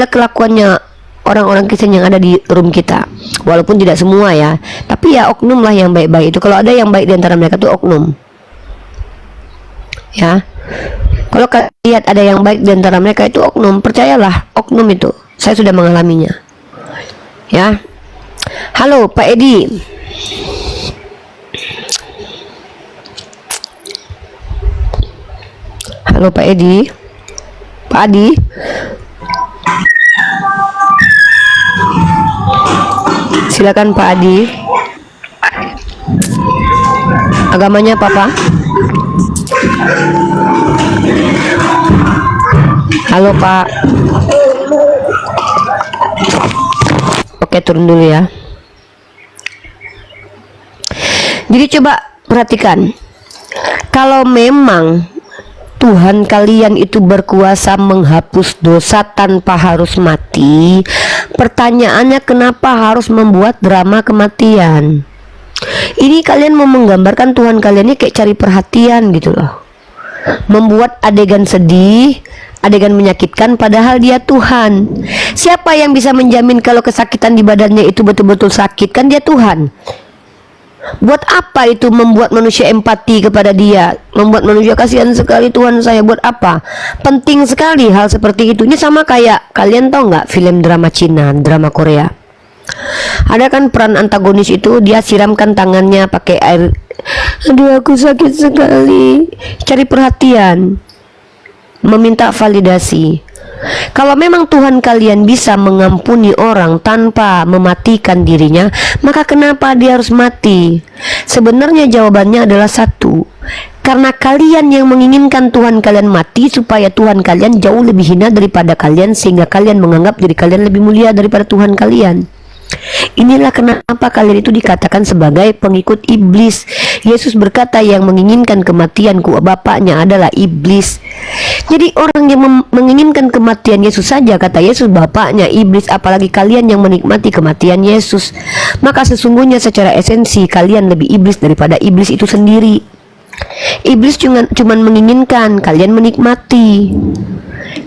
kelakuannya orang-orang Kristen yang ada di room kita. Walaupun tidak semua ya, tapi ya oknum lah yang baik-baik itu. Kalau ada yang baik di antara mereka itu oknum. Ya. Kalau kalian lihat ada yang baik di antara mereka itu oknum, percayalah, oknum itu. Saya sudah mengalaminya. Ya. Halo Pak Edi. Halo Pak Edi. Pak Adi. Silakan Pak Adi. Agamanya apa Pak? Halo Pak. Oke, turun dulu ya. Jadi coba perhatikan, kalau memang Tuhan kalian itu berkuasa menghapus dosa tanpa harus mati, pertanyaannya kenapa harus membuat drama kematian? Ini kalian mau menggambarkan Tuhan kalian ini kayak cari perhatian gitu loh, membuat adegan sedih, adegan menyakitkan, padahal dia Tuhan. Siapa yang bisa menjamin kalau kesakitan di badannya itu betul-betul sakit? Kan dia Tuhan. Buat apa itu membuat manusia empati kepada dia, membuat manusia kasihan sekali Tuhan saya, buat apa? Penting sekali hal seperti itu. Ini sama kayak kalian tahu nggak film drama Cina, drama Korea? Ada kan peran antagonis itu, dia siramkan tangannya pakai air, aduh aku sakit sekali, cari perhatian, meminta validasi. Kalau memang Tuhan kalian bisa mengampuni orang tanpa mematikan dirinya, maka kenapa dia harus mati? Sebenarnya jawabannya adalah satu, karena kalian yang menginginkan Tuhan kalian mati supaya Tuhan kalian jauh lebih hina daripada kalian, sehingga kalian menganggap diri kalian lebih mulia daripada Tuhan kalian. Inilah kenapa kalian itu dikatakan sebagai pengikut iblis. Yesus berkata yang menginginkan kematianku bapaknya adalah iblis. Jadi orang yang menginginkan kematian Yesus saja, kata Yesus, bapaknya iblis, apalagi kalian yang menikmati kematian Yesus. Maka sesungguhnya secara esensi kalian lebih iblis daripada iblis itu sendiri. Iblis cuman menginginkan, kalian menikmati.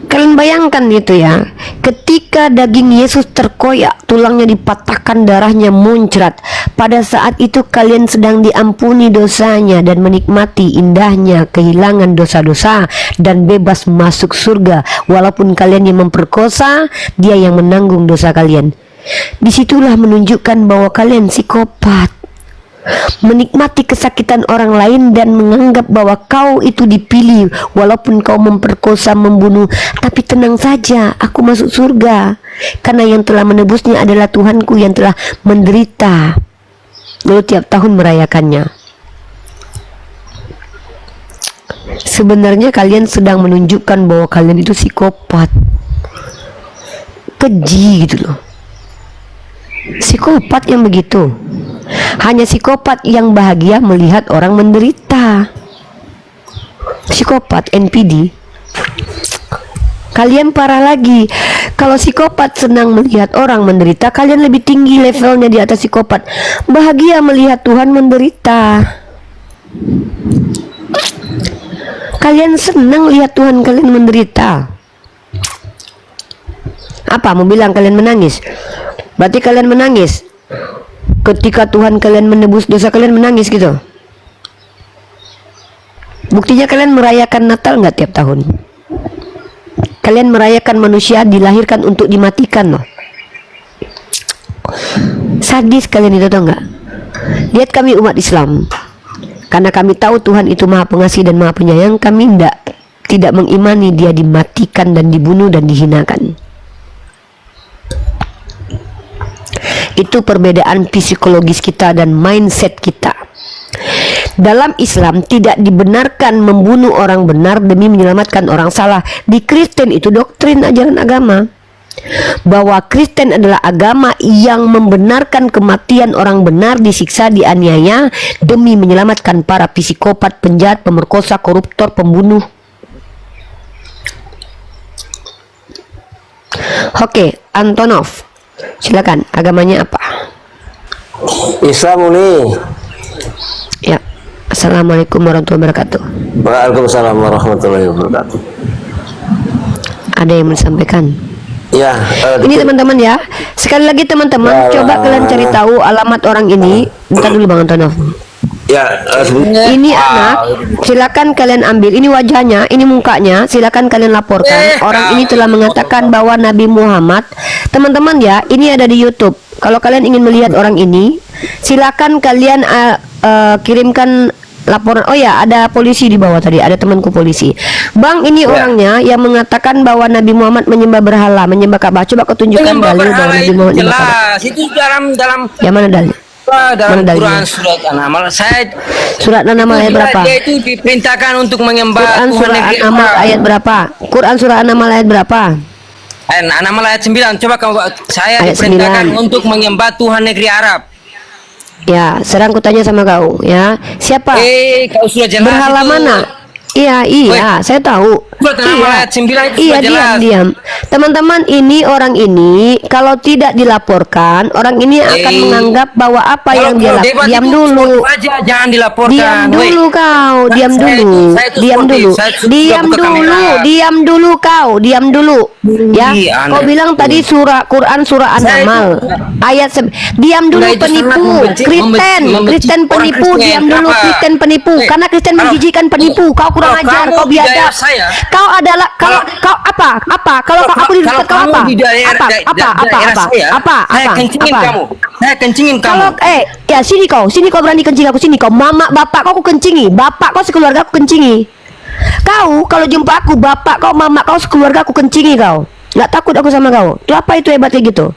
Kalian bayangkan itu ya, ketika daging Yesus terkoyak, tulangnya dipatahkan, darahnya muncrat, pada saat itu kalian sedang diampuni dosanya dan menikmati indahnya kehilangan dosa-dosa dan bebas masuk surga. Walaupun kalian yang memperkosa, dia yang menanggung dosa kalian. Disitulah menunjukkan bahwa kalian psikopat, menikmati kesakitan orang lain dan menganggap bahwa kau itu dipilih walaupun kau memperkosa, membunuh. Tapi tenang saja, aku masuk surga karena yang telah menebusnya adalah Tuhanku yang telah menderita, lalu tiap tahun merayakannya. Sebenarnya kalian sedang menunjukkan bahwa kalian itu psikopat, keji gitu loh. Psikopat yang begitu. Hanya psikopat yang bahagia melihat orang menderita. Psikopat NPD. Kalian parah lagi. Kalau psikopat senang melihat orang menderita, kalian lebih tinggi levelnya di atas psikopat. Bahagia melihat Tuhan menderita. Kalian senang lihat Tuhan kalian menderita. Apa mau bilang kalian menangis? Berarti kalian menangis ketika Tuhan kalian menebus dosa kalian, menangis gitu. Buktinya kalian merayakan Natal nggak tiap tahun? Kalian merayakan manusia dilahirkan untuk dimatikan loh. Sadis kalian itu, tau nggak? Lihat kami umat Islam, karena kami tahu Tuhan itu maha pengasih dan maha penyayang, kami tidak mengimani dia dimatikan dan dibunuh dan dihinakan. Itu perbedaan psikologis kita dan mindset kita. Dalam Islam tidak dibenarkan membunuh orang benar demi menyelamatkan orang salah. Di Kristen itu doktrin ajaran agama bahwa Kristen adalah agama yang membenarkan kematian orang benar, disiksa, dianiaya demi menyelamatkan para psikopat, penjahat, pemerkosa, koruptor, pembunuh. Oke, Antonov, silakan, agamanya apa? Islam ini. Ya. Assalamualaikum warahmatullahi wabarakatuh. Waalaikumsalam warahmatullahi wabarakatuh. Ada yang mau disampaikan? Ya, Ini teman-teman ya. Sekali lagi teman-teman, coba kalian cari tahu alamat orang ini. Bentar dulu Bang Antonov. ya Ini anak, silakan kalian ambil. Ini wajahnya, ini mukanya. Silakan kalian laporkan. Orang ini telah mengatakan bahwa Nabi Muhammad. Teman-teman ya, ini ada di YouTube. Kalau kalian ingin melihat orang ini, silakan kalian kirimkan laporan. Oh ya, ada polisi di bawah tadi, ada temanku polisi. Bang, ini orangnya yang mengatakan bahwa Nabi Muhammad menyembah berhala, menyembah Ka'bah. Coba kau tunjukkan Menyembah dalil bahwa berhala Nabi itu Muhammad menyembah Ka'bah. jelas. Itu dalam Yang mana dalil? dalam Mana dalilnya? Quran surat An-Naml. Surat An-Naml ayat berapa? Dia itu diperintahkan untuk menyembah Quran Tuhan surah negeri An-Naml Arab. ayat berapa? Quran surah An-Naml ayat berapa? An-Naml ayat 9. Coba saya Ayat diperintahkan 9. untuk menyembah Tuhan negeri Arab. Ya, sekarang ku tanya sama kau, ya. Siapa? Kau sudah jelas Berhala itu. mana? Iya, saya tahu. Surat An-Naml ayat 9 itu sudah jelas. Diam. Teman-teman, ini orang ini kalau tidak dilaporkan, orang ini akan menganggap bahwa apa yang dia lakukan. debat Diam itu dulu. sportif aja, jangan dilaporkan. Diam dulu kau, diam Saya dulu. saya itu Diam sportif. dulu. Saya sudah Diam buka dulu, kamera. diam dulu kau, diam dulu. Ya, Ih, kau aneh. bilang tadi surah Quran surah Saya An-Naml ayat diam dulu Nah, itu sangat penipu, Kristen, membenci Kristen orang penipu, Kristen. diam dulu Kenapa? Kristen penipu. Karena Kristen kalau- menjijikan penipu. Kau kurang kalau ajar, kamu kau di daerah biadab. saya, Kau adalah kalau kau apa? Kalau aku di dekat kau kamu apa? di daerah, Apa? daerah saya, saya kencingin Apa? kamu. Saya kencingin kamu. Kalau ya sini kau berani kencing aku, sini kau, mama bapak kau aku kencingi, bapak kau sekeluarga aku kencingi. Kau kalau jumpa aku, bapak kau, mama kau sekeluarga aku kencingi kau. Nggak takut aku sama kau. Itu apa itu hebatnya gitu?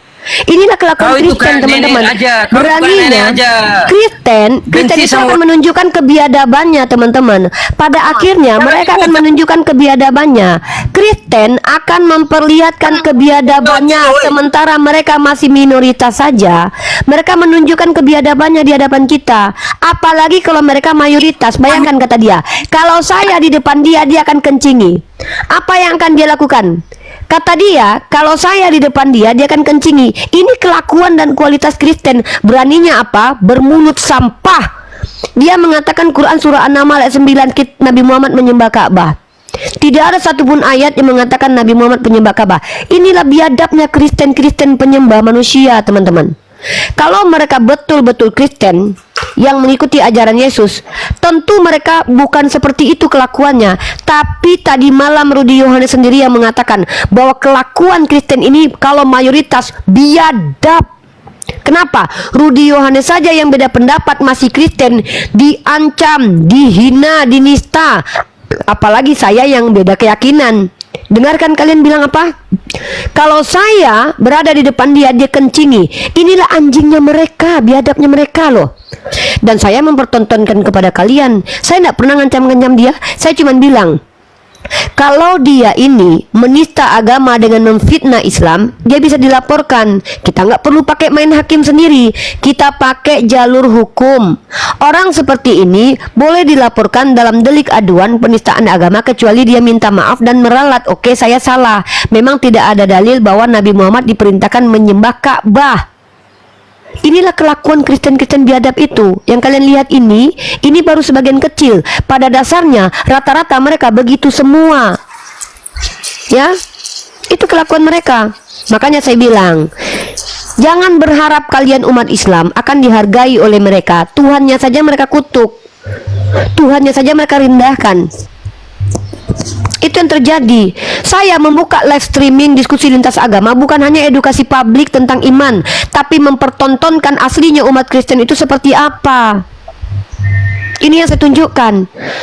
Inilah kelakuan Kau itu Kristen, kayak nenek teman-teman. aja. Kau itu kayak Beraninya nenek aja. Kristen Benci itu sama- akan menunjukkan kebiadabannya, teman-teman. Pada akhirnya karena mereka itu- akan menunjukkan kebiadabannya. Kristen akan memperlihatkan kebiadabannya sementara mereka masih minoritas saja. Mereka menunjukkan kebiadabannya di hadapan kita. Apalagi kalau mereka mayoritas. Bayangkan kata dia, kalau saya di depan dia akan kencingi. Apa yang akan dia lakukan? Kata dia, kalau saya di depan dia akan kencingi. Ini kelakuan dan kualitas Kristen. Beraninya apa? Bermulut sampah. Dia mengatakan Quran surah An-Naml ayat 9 Nabi Muhammad menyembah Ka'bah. Tidak ada satupun ayat yang mengatakan Nabi Muhammad penyembah Ka'bah. Inilah biadabnya Kristen-Kristen penyembah manusia, teman-teman. Kalau mereka betul-betul Kristen yang mengikuti ajaran Yesus, tentu mereka bukan seperti itu kelakuannya. Tapi tadi malam Rudy Yohanes sendiri yang mengatakan bahwa kelakuan Kristen ini kalau mayoritas biadab. Kenapa? Rudy Yohanes saja yang beda pendapat masih Kristen diancam, dihina, dinista. Apalagi saya yang beda keyakinan. Dengarkan kalian bilang apa? Kalau saya berada di depan dia kencingi. Inilah anjingnya mereka, biadabnya mereka loh. Dan saya mempertontonkan kepada kalian. Saya tidak pernah ngancam-ngancam dia. Saya cuma bilang, kalau dia ini menista agama dengan memfitnah Islam, dia bisa dilaporkan. Kita nggak perlu pakai main hakim sendiri. Kita pakai jalur hukum. Orang seperti ini boleh dilaporkan dalam delik aduan penistaan agama kecuali dia minta maaf dan meralat. Oke, saya salah. Memang tidak ada dalil bahwa Nabi Muhammad diperintahkan menyembah Ka'bah. Inilah kelakuan Kristen-Kristen biadab itu. Yang kalian lihat ini baru sebagian kecil. Pada dasarnya rata-rata mereka begitu semua. Ya, itu kelakuan mereka. Makanya saya bilang, jangan berharap kalian umat Islam akan dihargai oleh mereka. Tuhannya saja mereka kutuk, Tuhannya saja mereka rendahkan. Itu yang terjadi. Saya membuka live streaming diskusi lintas agama bukan hanya edukasi publik tentang iman, tapi mempertontonkan aslinya umat Kristen itu seperti apa. Ini yang saya tunjukkan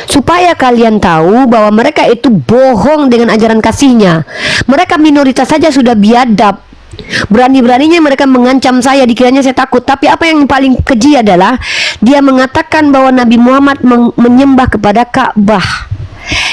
supaya kalian tahu bahwa mereka itu bohong dengan ajaran kasihnya. Mereka minoritas saja sudah biadab. Berani-beraninya mereka mengancam saya, dikiranya saya takut. Tapi apa yang paling keji adalah dia mengatakan bahwa Nabi Muhammad menyembah kepada Ka'bah.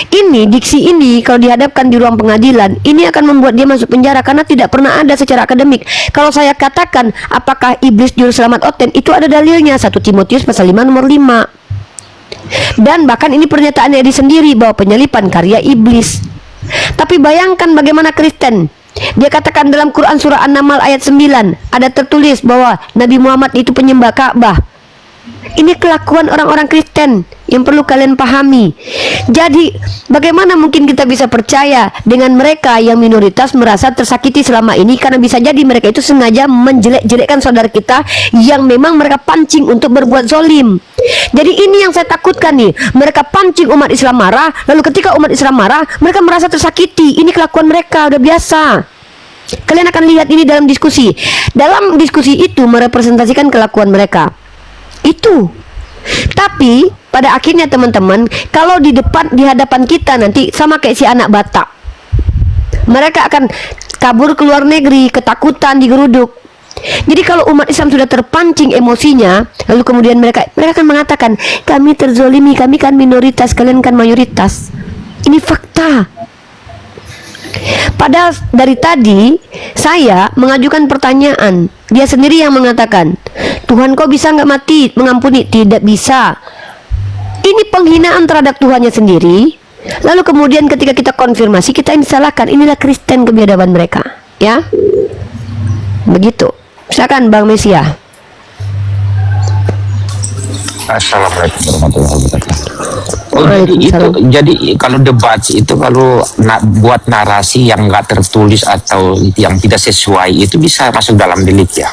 Ini diksi ini kalau dihadapkan di ruang pengadilan, ini akan membuat dia masuk penjara karena tidak pernah ada secara akademik. Kalau saya katakan apakah iblis juru selamat Oten, itu ada dalilnya, 1 Timotius pasal 5 nomor 5. Dan bahkan ini pernyataannya dia sendiri bahwa penyalipan karya iblis. Tapi bayangkan bagaimana Kristen. Dia katakan dalam Quran surah An-Naml ayat 9 ada tertulis bahwa Nabi Muhammad itu penyembah Ka'bah. Ini kelakuan orang-orang Kristen yang perlu kalian pahami. Jadi bagaimana mungkin kita bisa percaya dengan mereka yang minoritas merasa tersakiti selama ini, karena bisa jadi mereka itu sengaja menjelek-jelekkan saudara kita yang memang mereka pancing untuk berbuat zolim. Jadi ini yang saya takutkan nih. Mereka pancing umat Islam marah, lalu ketika umat Islam marah mereka merasa tersakiti. Ini kelakuan mereka udah biasa. Kalian akan lihat ini dalam diskusi. Dalam diskusi itu merepresentasikan kelakuan mereka itu. Tapi pada akhirnya teman-teman, kalau di hadapan kita nanti sama kayak si anak Batak, mereka akan kabur ke luar negeri, ketakutan, digeruduk. Jadi kalau umat Islam sudah terpancing emosinya, lalu kemudian mereka akan mengatakan, kami terzolimi, kami kan minoritas, kalian kan mayoritas. Ini fakta. Padahal dari tadi saya mengajukan pertanyaan, dia sendiri yang mengatakan, Tuhan kok bisa nggak mati mengampuni? Tidak bisa. Ini penghinaan terhadap Tuhannya sendiri. Lalu kemudian ketika kita konfirmasi, kita disalahkan. Inilah Kristen kebiadaban mereka, ya. Begitu. Silakan Bang Mesia. Assalamualaikum warahmatullahi wabarakatuh. Waalaikumsalam. Jadi kalau debat itu kalau buat narasi yang nggak tertulis atau yang tidak sesuai itu bisa masuk dalam delik ya.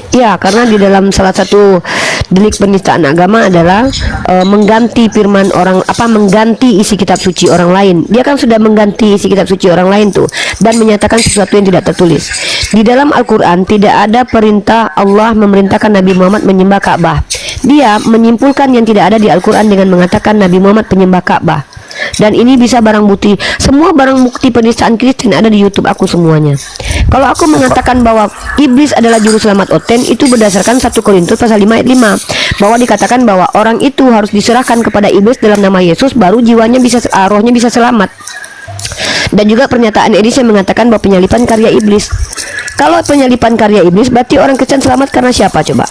Ya, karena di dalam salah satu delik penistaan agama adalah mengganti firman orang, mengganti isi kitab suci orang lain. Dia kan sudah mengganti isi kitab suci orang lain tuh dan menyatakan sesuatu yang tidak tertulis. Di dalam Al-Qur'an tidak ada perintah Allah memerintahkan Nabi Muhammad menyembah Ka'bah. Dia menyimpulkan yang tidak ada di Al-Qur'an dengan mengatakan Nabi Muhammad penyembah Ka'bah. Dan ini bisa barang bukti. Semua barang bukti penistaan Kristen ada di YouTube aku semuanya. Kalau aku mengatakan bahwa iblis adalah juru selamat Oten, itu berdasarkan 1 Korintus pasal 5 ayat 5, bahwa dikatakan bahwa orang itu harus diserahkan kepada iblis dalam nama Yesus, baru jiwanya bisa, rohnya bisa selamat. Dan juga pernyataan Edis yang mengatakan bahwa penyalipan karya iblis. Kalau penyalipan karya iblis, berarti orang Kristen selamat karena siapa coba?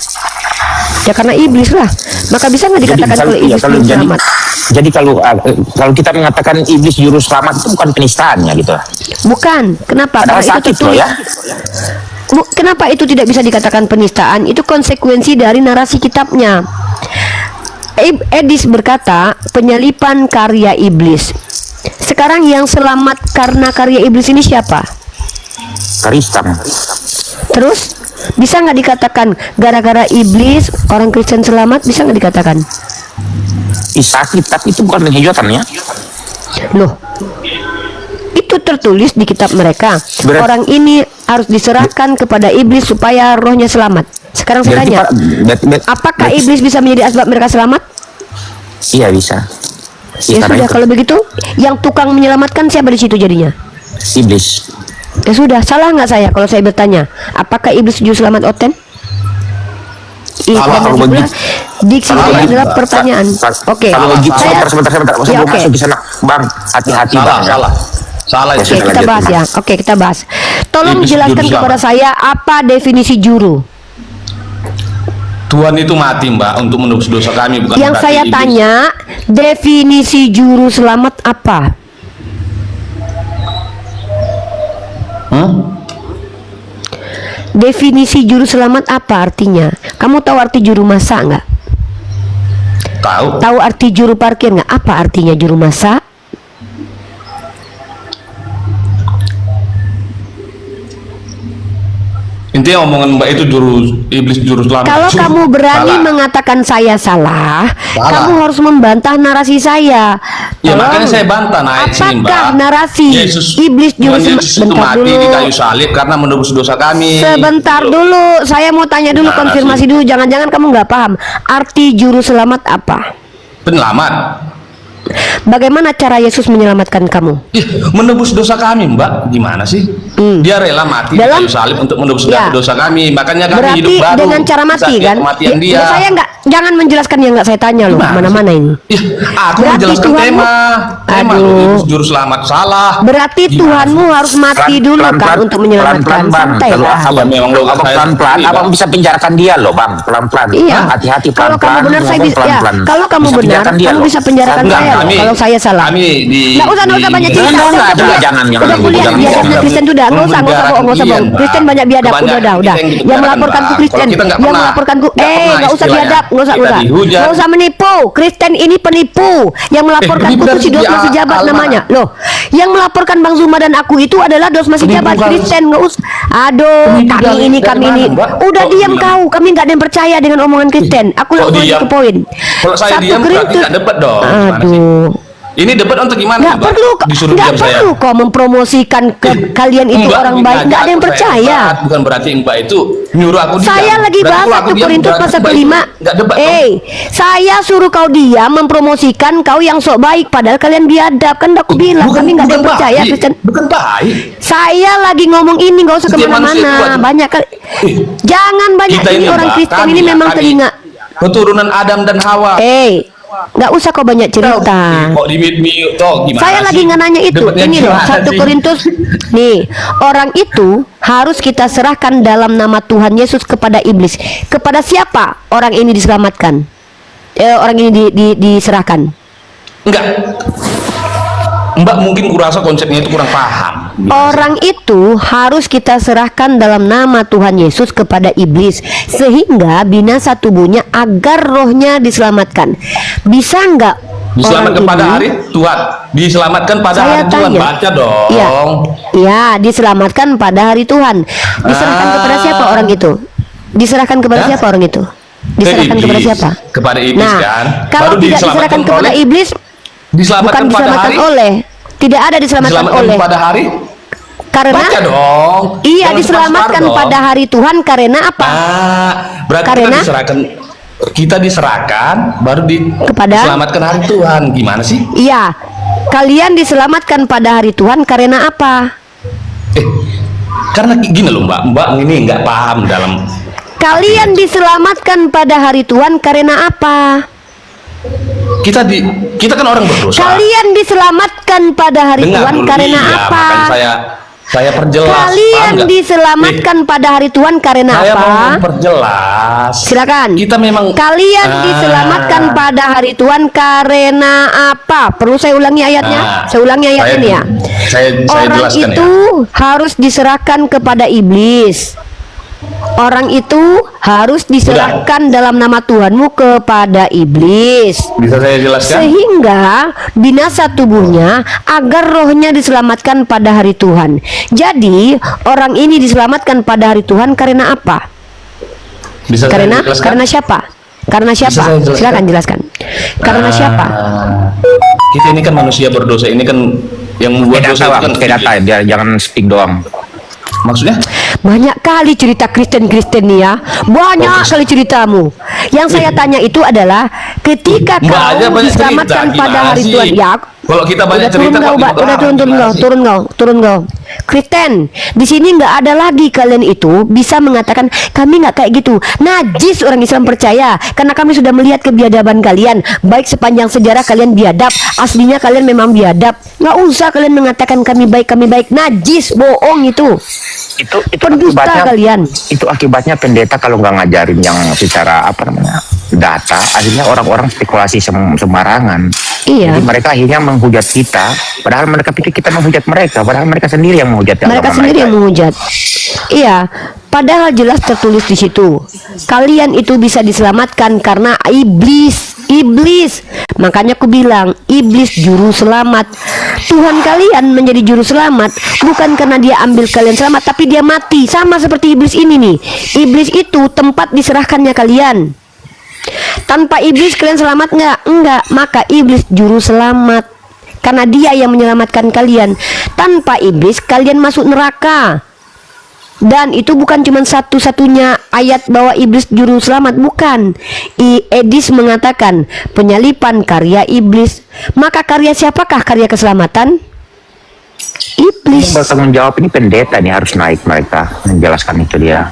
Ya karena iblis lah. Maka bisa nggak dikatakan kalau iblis belum selamat? Jadi kalau kita mengatakan iblis juru selamat itu bukan penistaannya gitu. Bukan. Kenapa? Karena itu tertulis. ya. Kenapa itu tidak bisa dikatakan penistaan? Itu konsekuensi dari narasi kitabnya. Edis berkata penyalipan karya iblis. Sekarang yang selamat karena karya iblis ini siapa? Kristen. Terus bisa nggak dikatakan gara-gara iblis orang Kristen selamat? Bisa nggak dikatakan? Kisah kitab itu bukan penghujatan ya. Loh, itu tertulis di kitab mereka. Orang ini harus diserahkan kepada iblis supaya rohnya selamat. Sekarang saya tanya, apakah iblis bisa menjadi asbab mereka selamat? Iya bisa. Ya sudah, kalau begitu yang tukang menyelamatkan siapa di situ jadinya? Iblis. Ya sudah, salah nggak saya kalau saya bertanya, apakah iblis juru selamat Oten? Kalau begitu, diksi itu adalah pertanyaan. Oke. Kalau begitu, sebentar. Saya belum masuk di sana, Bang. Hati-hati, Bang. Salah. Oke, kita bahas ya. Oke, kita bahas. Tolong jelaskan kepada saya apa definisi juru. Tuhan itu mati, Mbak, untuk menebus dosa kami, bukan Yang berarti saya iblis. tanya, definisi juru selamat apa? Definisi juru selamat apa artinya? Kamu tahu arti juru masak nggak? Tahu. Tahu arti juru parkir nggak? Apa artinya juru masak? Intinya omongan Mbak itu iblis juru selamat. Kalau kamu berani mengatakan saya salah, kamu harus membantah narasi saya. Ya Tolong. makanya saya bantah naik sini, Mbak. Apakah narasi iblis juru Yesus itu bentar mati dulu. di kayu salib karena menebus dosa kami. Sebentar dulu, saya mau tanya dulu, konfirmasi dulu. Jangan-jangan kamu nggak paham arti juru selamat apa? Penyelamat. Bagaimana cara Yesus menyelamatkan kamu? Menebus dosa kami, Mbak. Gimana sih? Dia rela mati di kayu salib untuk menebus dosa kami. Makanya kami hidup Berarti baru. dengan cara mati kan? Kematian dia. Saya nggak, jangan menjelaskan yang nggak saya tanya loh. Mana-mana ini. Aku Berarti menjelaskan Tuhanmu- tema Aduh. iblis juru selamat salah. Berarti Gimana? Tuhanmu harus mati dulu kan untuk menyelamatkan. Santai Kalau lah. Ya, memang logika saya pelan-pelan, seperti itu, abang Bang. bisa penjarakan dia loh, Bang. Pelan-pelan. Iya. Hati-hati Kalau pelan-pelan. kamu benar saya ngomong bisa. Ya, pelan-pelan. kalau kamu Bisa benar, penjarakan dia kamu loh. bisa penjarakan Enggak, saya loh, kami- kalau saya salah. kami Nggak usah banyak cerita. Enggak, Udah jangan, jangan, udah kuliah jangan, biadabnya jangan. Kristen sudah. Nggak usah bohong. Kristen banyak biadab. Udah. Yang melaporkanku Kristen. Yang melaporkanku. Nggak usah biadab. Nggak usah menipu. Kristen ini penipu. Yang melaporkanku itu si dos masih jabat namanya. Loh, yang melaporkan Bang Zuma dan aku itu adalah dos masih jabat Kristen. Nggak usah. Aduh, kami ini. Udah diam kau. Kami nggak ada yang percaya dengan omongan Kristen. Aku langsung ke poin. Kalau saya diam berarti nggak debat dong. Gimana sih? Aduh. Ini debat untuk gimana, Nggak Mbak? perlu, Disuruh nggak diam saya. perlu kok mempromosikan ke kalian itu Mbak, orang baik. Nggak ada yang saya percaya. debat, bukan berarti Mbak itu nyuruh aku diam. Saya lagi Berarti bahas kalau aku 1 diam, Korintus berarti pasal Mbak 5. itu nggak debat dong. Saya suruh kau diam mempromosikan kau yang sok baik padahal kalian biadab. Kan udah aku bilang kami nggak ada yang percaya baik. Kristen. Bukan baik. Saya lagi ngomong ini, nggak usah Setiap manusia itu kemana-mana. ada. Banyak kali. Eh, Jangan banyak kita ini orang Mbak, Kristen kami ini ya, memang kami. telinga. Keturunan Adam dan Hawa. Nggak usah kau banyak cerita. Kok di mute toh gimana Saya sih? lagi nggak nanya itu. Debatnya Ini loh, gimana 1 sih? Korintus. Nih, orang itu harus kita serahkan dalam nama Tuhan Yesus kepada iblis. Kepada siapa orang ini diselamatkan? Orang ini diserahkan. Enggak. Mbak mungkin kurasa konsepnya itu kurang paham. Orang itu harus kita serahkan dalam nama Tuhan Yesus kepada iblis sehingga binasa tubuhnya agar rohnya diselamatkan. Bisa nggak Diselamatkan orang pada ini- hari Tuhan. Diselamatkan pada Saya hari Tuhan. tanya. Baca dong. Iya. Iya, diselamatkan pada hari Tuhan. Diserahkan kepada siapa orang itu? Diserahkan kepada Hah? siapa orang itu? Diserahkan Iblis. kepada siapa? Kepada iblis Nah, kan. kalau Baru tidak diselamatkan diserahkan kepada oleh- iblis, bukan Diselamatkan pada diselamatkan hari. oleh. Tidak ada diselamatkan Diselamatkan oleh. pada hari. Karena Baca dong. iya Jangan diselamatkan separuh-separuh pada dong. hari Tuhan karena apa? Berarti Karena- kita diserahkan baru Kepada- diselamatkan hari Tuhan. Gimana sih? Iya. Kalian diselamatkan pada hari Tuhan karena apa? Karena gini loh Mbak ini nggak paham dalam. Kalian diselamatkan pada hari Tuhan karena apa? Kita kan orang berdosa. Kalian diselamatkan pada hari Dengar Tuhan dulu, karena iya, apa? makanya saya perjelas. paham Kalian nggak? diselamatkan pada hari Tuhan karena Saya apa? mau memperjelas. Silakan. Kita memang Kalian diselamatkan pada hari Tuhan karena apa? Perlu saya ulangi ayatnya? Saya ulangi ayatnya nih ya. Saya Orang jelaskan itu ya. harus diserahkan kepada iblis. Orang itu harus diserahkan dalam nama Tuhanmu kepada iblis. Bisa saya jelaskan? Sehingga binasa tubuhnya agar rohnya diselamatkan pada hari Tuhan. Jadi orang ini diselamatkan pada hari Tuhan karena apa? Bisa saya Karena jelaskan? karena siapa? Karena siapa? saya jelaskan? Silakan jelaskan. Karena siapa? Kita ini kan manusia berdosa. Ini kan yang membuat dosa itu kan kayak data dia jangan speak doang. Maksudnya? Banyak kali cerita Kristen-Kristen nih ya. Banyak kali ceritamu. Yang saya tanya itu adalah ketika Mbak aja kau banyak diselamatkan cerita, pada gimana hari sih? Tuhan. Ya, Kalau kita banyak udah turun cerita, kau, kok Mbak. kita Udah paham, gimana sih? turun kau. Kristen, di sini nggak ada lagi kalian itu bisa mengatakan kami nggak kayak gitu. Najis orang Islam percaya karena kami sudah melihat kebiadaban kalian. Baik sepanjang sejarah kalian biadab, aslinya kalian memang biadab. Nggak usah kalian mengatakan kami baik. Najis, bohong itu. Itu Pendusta akibatnya kalian. itu akibatnya pendeta kalau nggak ngajarin yang secara data, akhirnya orang-orang spekulasi sembarangan. Iya. Jadi mereka akhirnya menghujat kita, padahal mereka pikir kita menghujat mereka, padahal mereka sendiri yang menghujat Mereka agama sendiri mereka. yang menghujat. Iya, padahal jelas tertulis di situ. Kalian itu bisa diselamatkan karena iblis. Makanya aku bilang, iblis juru selamat. Tuhan kalian menjadi juru selamat bukan karena dia ambil kalian selamat, tapi dia mati. Sama seperti iblis ini nih. Iblis itu tempat diserahkannya kalian. Tanpa iblis kalian selamat nggak? Enggak. Maka iblis juru selamat. Karena dia yang menyelamatkan kalian. Tanpa iblis kalian masuk neraka. Dan itu bukan cuma satu-satunya ayat bahwa iblis juru selamat, bukan. Edis mengatakan penyalipan karya iblis. Maka karya siapakah karya keselamatan? Iblis. Bertanggung jawab ini pendeta nih harus naik mereka menjelaskan itu dia.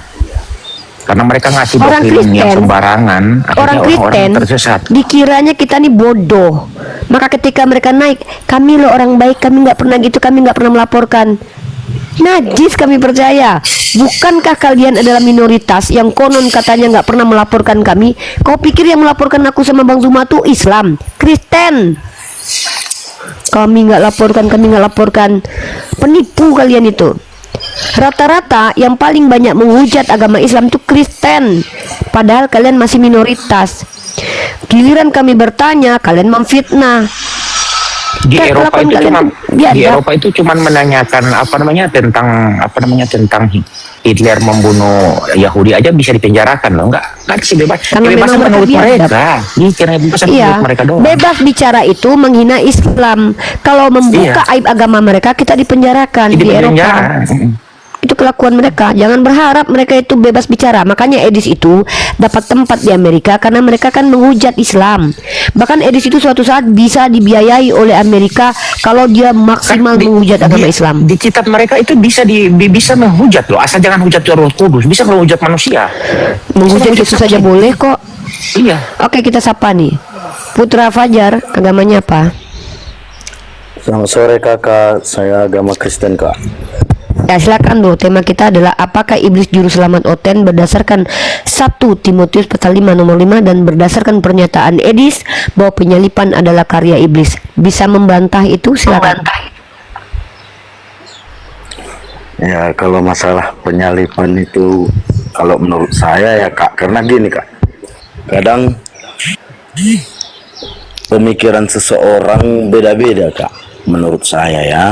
Karena mereka ngasih Orang doktrin yang Kristen, sembarangan, akhirnya Orang Kristen tersesat. dikiranya kita nih bodoh. Maka ketika mereka naik, kami loh orang baik, kami nggak pernah gitu, kami nggak pernah melaporkan. Najis kami percaya. Bukankah kalian adalah minoritas yang konon katanya nggak pernah melaporkan kami? Kau pikir yang melaporkan aku sama Bang Zuma tuh Islam, Kristen? Kami nggak laporkan. Penipu kalian itu. Rata-rata yang paling banyak menghujat agama Islam itu Kristen. Padahal kalian masih minoritas. Giliran kami bertanya, kalian memfitnah. di Kan Eropa kelakuan itu kalian cuma tuh biadab. di Eropa itu cuma menanyakan tentang Hitler membunuh Yahudi aja bisa dipenjarakan loh, nggak sih bebas. Karena Kebebasan memang mereka menurut biadab. mereka, ini karena kebebasan Iya, menurut mereka doang. bebas bicara itu menghina Islam. Kalau membuka aib agama mereka, kita dipenjarakan Jadi di Eropa. penjara. Itu kelakuan mereka. Jangan berharap mereka itu bebas bicara. Makanya Edis itu dapat tempat di Amerika karena mereka kan menghujat Islam. Bahkan Edis itu suatu saat bisa dibiayai oleh Amerika kalau dia maksimal menghujat agama Islam. Di kitab mereka itu bisa menghujat loh, asal jangan hujat Roh Kudus, bisa menghujat manusia. Menghujat Yesus saja boleh kok. Iya. Oke, kita sapa nih. Putra Fajar, agamanya apa? Selamat sore kakak, saya agama Kristen kak. Ya silakan loh. Tema kita adalah apakah iblis juru selamat Oten berdasarkan 1 Timotius pasal 5 nomor 5 dan berdasarkan pernyataan Edis bahwa penyalipan adalah karya iblis. Bisa membantah itu? Silakan. Ya kalau masalah penyalipan itu, kalau menurut saya ya kak, karena gini kak, kadang pemikiran seseorang beda-beda kak, menurut saya ya.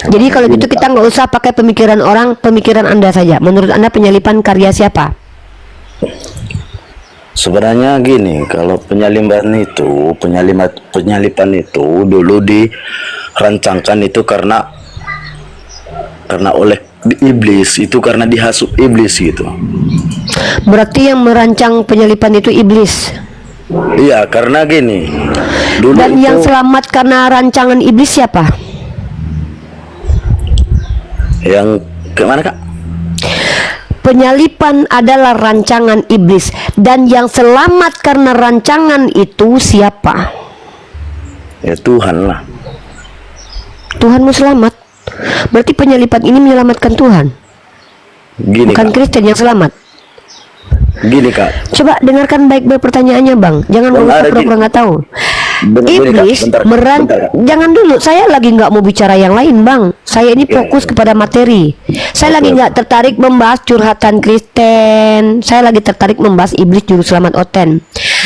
Jadi kalau gitu kita nggak usah pakai pemikiran orang, pemikiran Anda saja. Menurut Anda penyalipan karya siapa? Sebenarnya gini, kalau penyalipan itu dulu dirancangkan itu karena oleh iblis, itu karena dihasut iblis gitu. Berarti yang merancang penyalipan itu iblis. Iya, karena gini. Dulu Dan itu, yang selamat karena rancangan iblis siapa? yang kemana kak? Penyalipan adalah rancangan iblis. Dan yang selamat karena rancangan itu siapa? Ya Tuhan lah. Tuhanmu selamat. Berarti penyalipan ini menyelamatkan Tuhan, Gini bukan kak. Kristen yang selamat. Gini kak. Coba dengarkan baik-baik pertanyaannya bang. Jangan Bang, usah ada pura-pura nggak tahu. Gini, Kak, Iblis bentar, Kak. Jangan dulu. Saya lagi nggak mau bicara yang lain bang. Saya ini fokus kepada materi. Saya lagi nggak tertarik membahas curhatan Kristen. Saya lagi tertarik membahas iblis juru selamat Oten.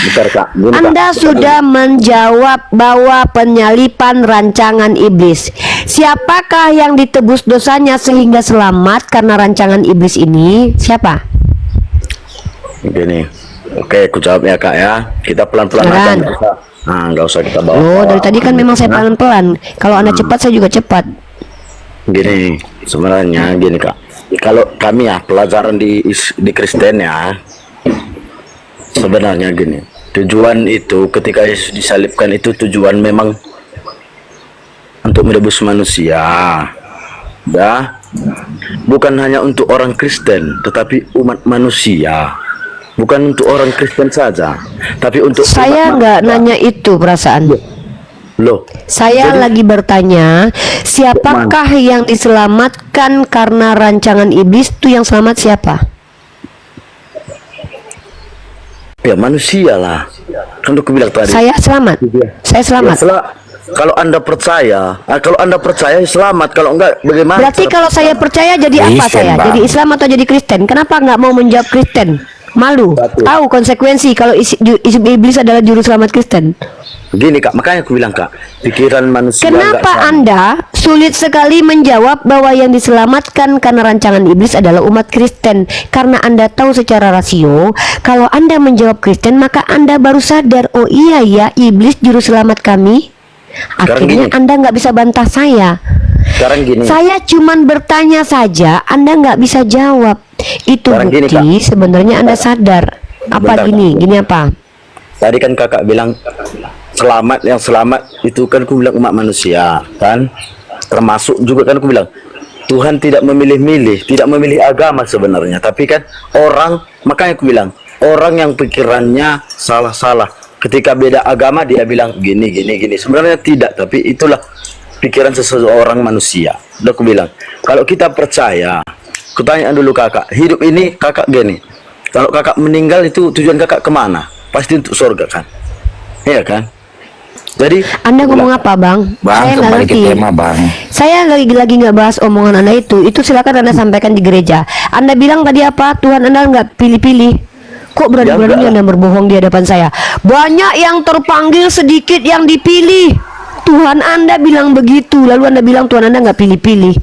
Bentar kak. Gini, Anda kak. sudah menjawab bahwa penyalipan rancangan iblis. Siapakah yang ditebus dosanya sehingga selamat karena rancangan iblis ini? Siapa? Gini. Oke, aku jawab ya kak ya. Kita pelan-pelan aja. Silakan. Nggak usah kita bawa. Oh, dari tadi kan memang saya pelan-pelan. Kalau Anda cepat, saya juga cepat. Gini, sebenarnya gini kak. Kalau kami ya pelajaran di Kristen ya, sebenarnya gini. Tujuan itu ketika Yesus disalibkan itu tujuan memang untuk menebus manusia. Ya, bukan hanya untuk orang Kristen, tetapi umat manusia. Bukan untuk orang Kristen saja, tapi untuk Saya umat nggak manusia. nanya itu perasaan. Loh, Saya lagi bertanya, siapakah yang diselamatkan karena rancangan iblis? Itu yang selamat siapa? ya manusia lah. Kan aku bilang tadi. Saya selamat. Saya selamat. Ya, kalau Anda percaya, selamat. Kalau enggak, bagaimana? Berarti kalau saya percaya jadi apa Kristen, saya? Bang. Jadi Islam atau jadi Kristen? Kenapa nggak mau menjawab Kristen? Malu. Tahu konsekuensi kalau iblis adalah juru selamat Kristen. Gini kak, makanya aku bilang kak, pikiran manusia. Kenapa enggak sama. Anda sulit sekali menjawab bahwa yang diselamatkan karena rancangan iblis adalah umat Kristen? Karena Anda tahu secara rasio, kalau Anda menjawab Kristen maka Anda baru sadar, oh iya ya, iblis juru selamat kami. Akhirnya gini. Anda nggak bisa bantah saya. Sekarang gini. Saya cuman bertanya saja, Anda nggak bisa jawab. Itu Sekarang gini, bukti sebenarnya Anda sadar. Apa Bentar, gini? Kak. Gini apa? Tadi kan kakak bilang yang selamat itu kan aku bilang umat manusia kan, termasuk juga kan aku bilang Tuhan tidak memilih-milih, tidak memilih agama sebenarnya, tapi kan orang, makanya aku bilang orang yang pikirannya salah-salah ketika beda agama dia bilang gini sebenarnya tidak, tapi itulah pikiran seseorang manusia. Udah aku bilang kalau kita percaya, kutanyaan dulu kakak, hidup ini kakak gini, kalau kakak meninggal itu tujuan kakak kemana? Pasti untuk surga kan, iya kan? Jadi Anda ngomong apa, Bang? Bang, Saya nggak kembali ke ngerti. tema, Bang. Saya lagi nggak bahas omongan Anda itu. Itu silakan Anda sampaikan di gereja. Anda bilang tadi apa? Tuhan Anda nggak pilih-pilih. Kok berani-beraninya Anda berbohong di hadapan saya? Banyak yang terpanggil, sedikit yang dipilih. Tuhan Anda bilang begitu, lalu Anda bilang Tuhan Anda nggak pilih-pilih.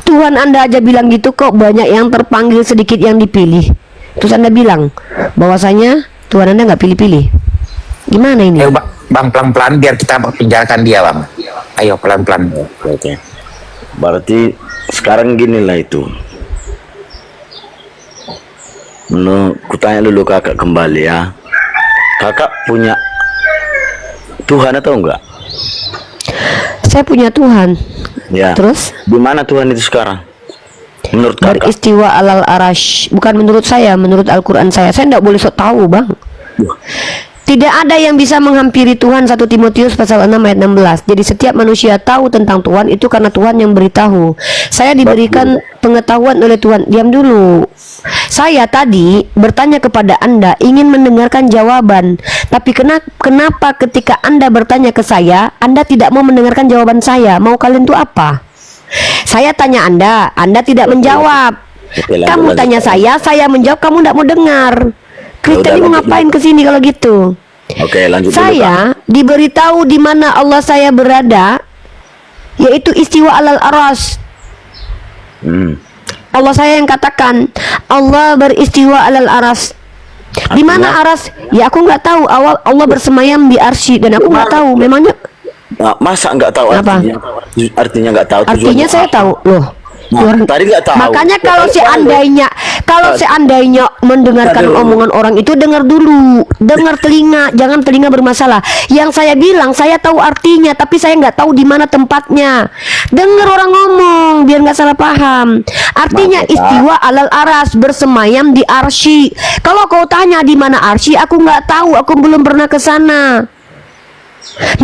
Tuhan Anda aja bilang gitu kok, banyak yang terpanggil sedikit yang dipilih. Terus Anda bilang bahwasanya Tuhan Anda nggak pilih-pilih. Gimana ini? Ayo bang, pelan-pelan biar kita penjarakan dia bang. Ayo pelan-pelan. Oke. Berarti sekarang ginilah itu. Kutanya dulu kakak kembali ya. Kakak punya Tuhan atau enggak? Saya punya Tuhan. Ya. Terus? Di mana Tuhan itu sekarang? Menurut kakak? Beristiwa alal arash. Bukan menurut saya, menurut Al-Quran saya. Saya tidak boleh sok tahu, Bang. Tidak ada yang bisa menghampiri Tuhan. 1 Timotius pasal 6 ayat 16. Jadi setiap manusia tahu tentang Tuhan itu karena Tuhan yang beritahu. Saya diberikan pengetahuan oleh Tuhan. Diam dulu. Saya tadi bertanya kepada Anda, ingin mendengarkan jawaban. Tapi kenapa ketika Anda bertanya ke saya, Anda tidak mau mendengarkan jawaban saya? Mau kalian tuh apa? Saya tanya Anda tidak menjawab. Kamu tanya saya menjawab, kamu tidak mau dengar. Kristen ini mau ngapain ke sini kalau gitu? Oke, lanjut dulu, Saya diberitahu di mana Allah saya berada, yaitu istiwa alal aras. Allah saya yang katakan Allah beristiwa alal aras. Di mana aras? Ya aku nggak tahu. Allah bersemayam di arsy dan aku nggak tahu. Memangnya? Masa nggak tahu Apa? artinya? Artinya nggak tahu. Artinya saya tahu loh. Tadi nggak tahu. Makanya kalau seandainya mendengarkan omongan orang itu, dengar dulu, dengar telinga, jangan telinga bermasalah. Yang saya bilang saya tahu artinya, tapi saya nggak tahu di mana tempatnya. Dengar orang ngomong biar nggak salah paham. Artinya istiwa alal aras, bersemayam di arsy. Kalau kau tanya di mana arsy, aku nggak tahu, aku belum pernah ke sana.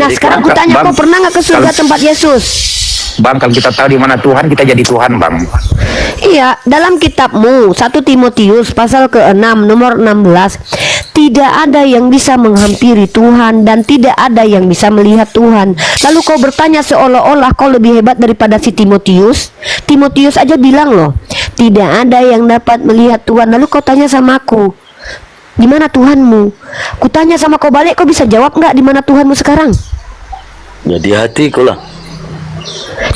Nah sekarang aku tanya, kau pernah nggak ke surga tempat Yesus? Bang, kalau kita tahu di mana Tuhan, kita jadi Tuhan, Bang. Iya, dalam kitabmu 1 Timotius pasal ke-6 nomor 16, tidak ada yang bisa menghampiri Tuhan dan tidak ada yang bisa melihat Tuhan. Lalu kau bertanya seolah-olah kau lebih hebat daripada si Timotius. Timotius aja bilang loh, tidak ada yang dapat melihat Tuhan. Lalu kau tanya sama aku, di mana Tuhanmu? Kutanya sama kau balik, kau bisa jawab nggak di mana Tuhanmu sekarang? Ya di hatiku lah.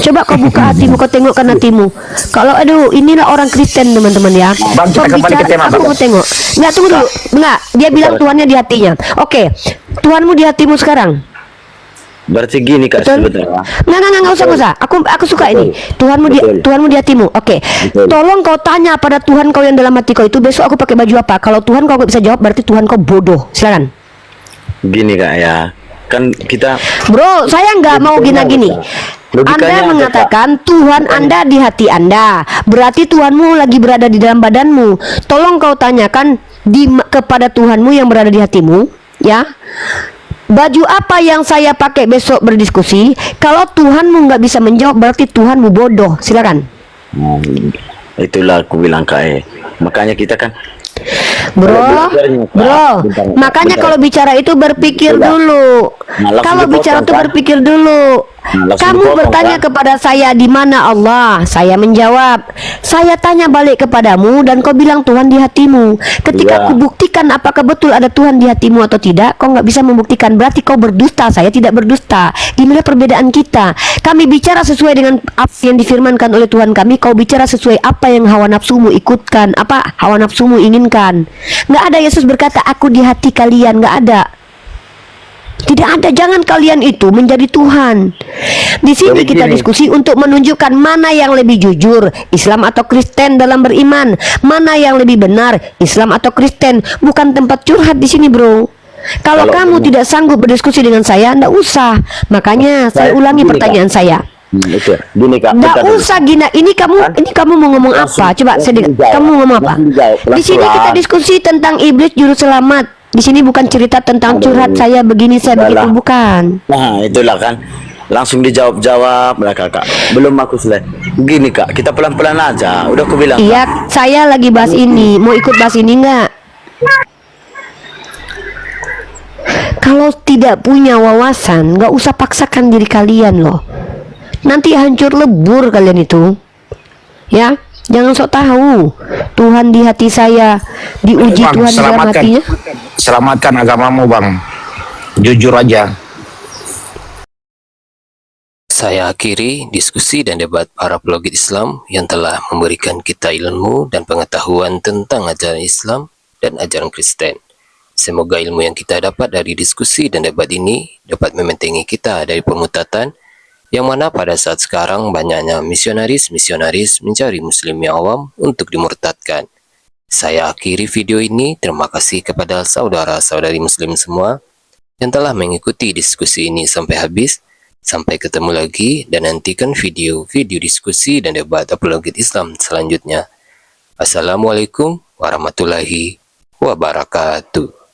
Coba kau buka hatimu, kau tengokkan hatimu. Kalau aduh, inilah orang Kristen teman-teman ya. Bang, kita Kau kembali ke tema, aku Bang. mau tengok. Nggak, tunggu dulu. Nggak, dia bilang Tuhannya di hatinya. Oke, Tuhanmu di hatimu sekarang. Berarti gini Kak Betul? sebenarnya. Nggak usah. Aku suka ini. Tuhanmu di hatimu. Oke. Betul. Tolong kau tanya pada Tuhan kau yang dalam hati kau itu, besok aku pakai baju apa? Kalau Tuhan kau nggak bisa jawab, berarti Tuhan kau bodoh. Silakan. Gini Kak ya. Kan kita Bro, saya nggak mau gini. Anda mengatakan Tuhan Anda di hati Anda, berarti Tuhanmu lagi berada di dalam badanmu. Tolong kau tanyakan kepada Tuhanmu yang berada di hatimu, ya. Baju apa yang saya pakai besok berdiskusi? Kalau Tuhanmu nggak bisa menjawab, berarti Tuhanmu bodoh. Silakan. itulah aku bilang Kak. Makanya kita kan Bro, makanya kalau bicara itu berpikir dulu. Kalau bicara itu berpikir dulu. Kamu bertanya kepada saya di mana Allah, saya menjawab. Saya tanya balik kepadamu dan kau bilang Tuhan di hatimu. Ketika aku buktikan apakah betul ada Tuhan di hatimu atau tidak, kau nggak bisa membuktikan. Berarti kau berdusta, saya tidak berdusta. Inilah perbedaan kita. Kami bicara sesuai dengan apa yang difirmankan oleh Tuhan kami. Kau bicara sesuai apa yang hawa nafsumu ikutkan, apa hawa nafsumu inginkan. Nggak ada Yesus berkata aku di hati kalian, nggak ada. Tidak ada, jangan kalian itu menjadi Tuhan. Di sini kita diskusi untuk menunjukkan mana yang lebih jujur, Islam atau Kristen dalam beriman. Mana yang lebih benar, Islam atau Kristen. Bukan tempat curhat di sini, bro. Kalau kamu tidak sanggup berdiskusi dengan saya, nggak usah. Makanya saya ulangi pertanyaan saya. Gini Kak, nggak usah gina. Ini kamu mau ngomong apa? Coba kamu mau ngomong apa? Di sini kita diskusi tentang iblis juru selamat. Di sini bukan cerita tentang curhat saya begini, saya begitu, bukan. Nah, itulah kan. Langsung dijawab lah Kakak. Belum aku selesai. Gini Kak, kita pelan-pelan aja. Udah aku bilang. Iya, saya lagi bahas ini. Mau ikut bahas ini nggak? Kalau tidak punya wawasan, nggak usah paksakan diri kalian loh. Nanti hancur lebur kalian itu. Ya, jangan sok tahu. Tuhan di hati saya, diuji Bang, Tuhan di dalam hatinya. Selamatkan agamamu, Bang. Jujur aja. Saya akhiri diskusi dan debat para apologet Islam yang telah memberikan kita ilmu dan pengetahuan tentang ajaran Islam dan ajaran Kristen. Semoga ilmu yang kita dapat dari diskusi dan debat ini dapat membentengi kita dari permutatan, yang mana pada saat sekarang banyaknya misionaris-misionaris mencari muslim yang awam untuk dimurtadkan. Saya akhiri video ini. Terima kasih kepada saudara-saudari muslim semua yang telah mengikuti diskusi ini sampai habis. Sampai ketemu lagi dan nantikan video-video diskusi dan debat apologet Islam selanjutnya. Assalamualaikum warahmatullahi wabarakatuh.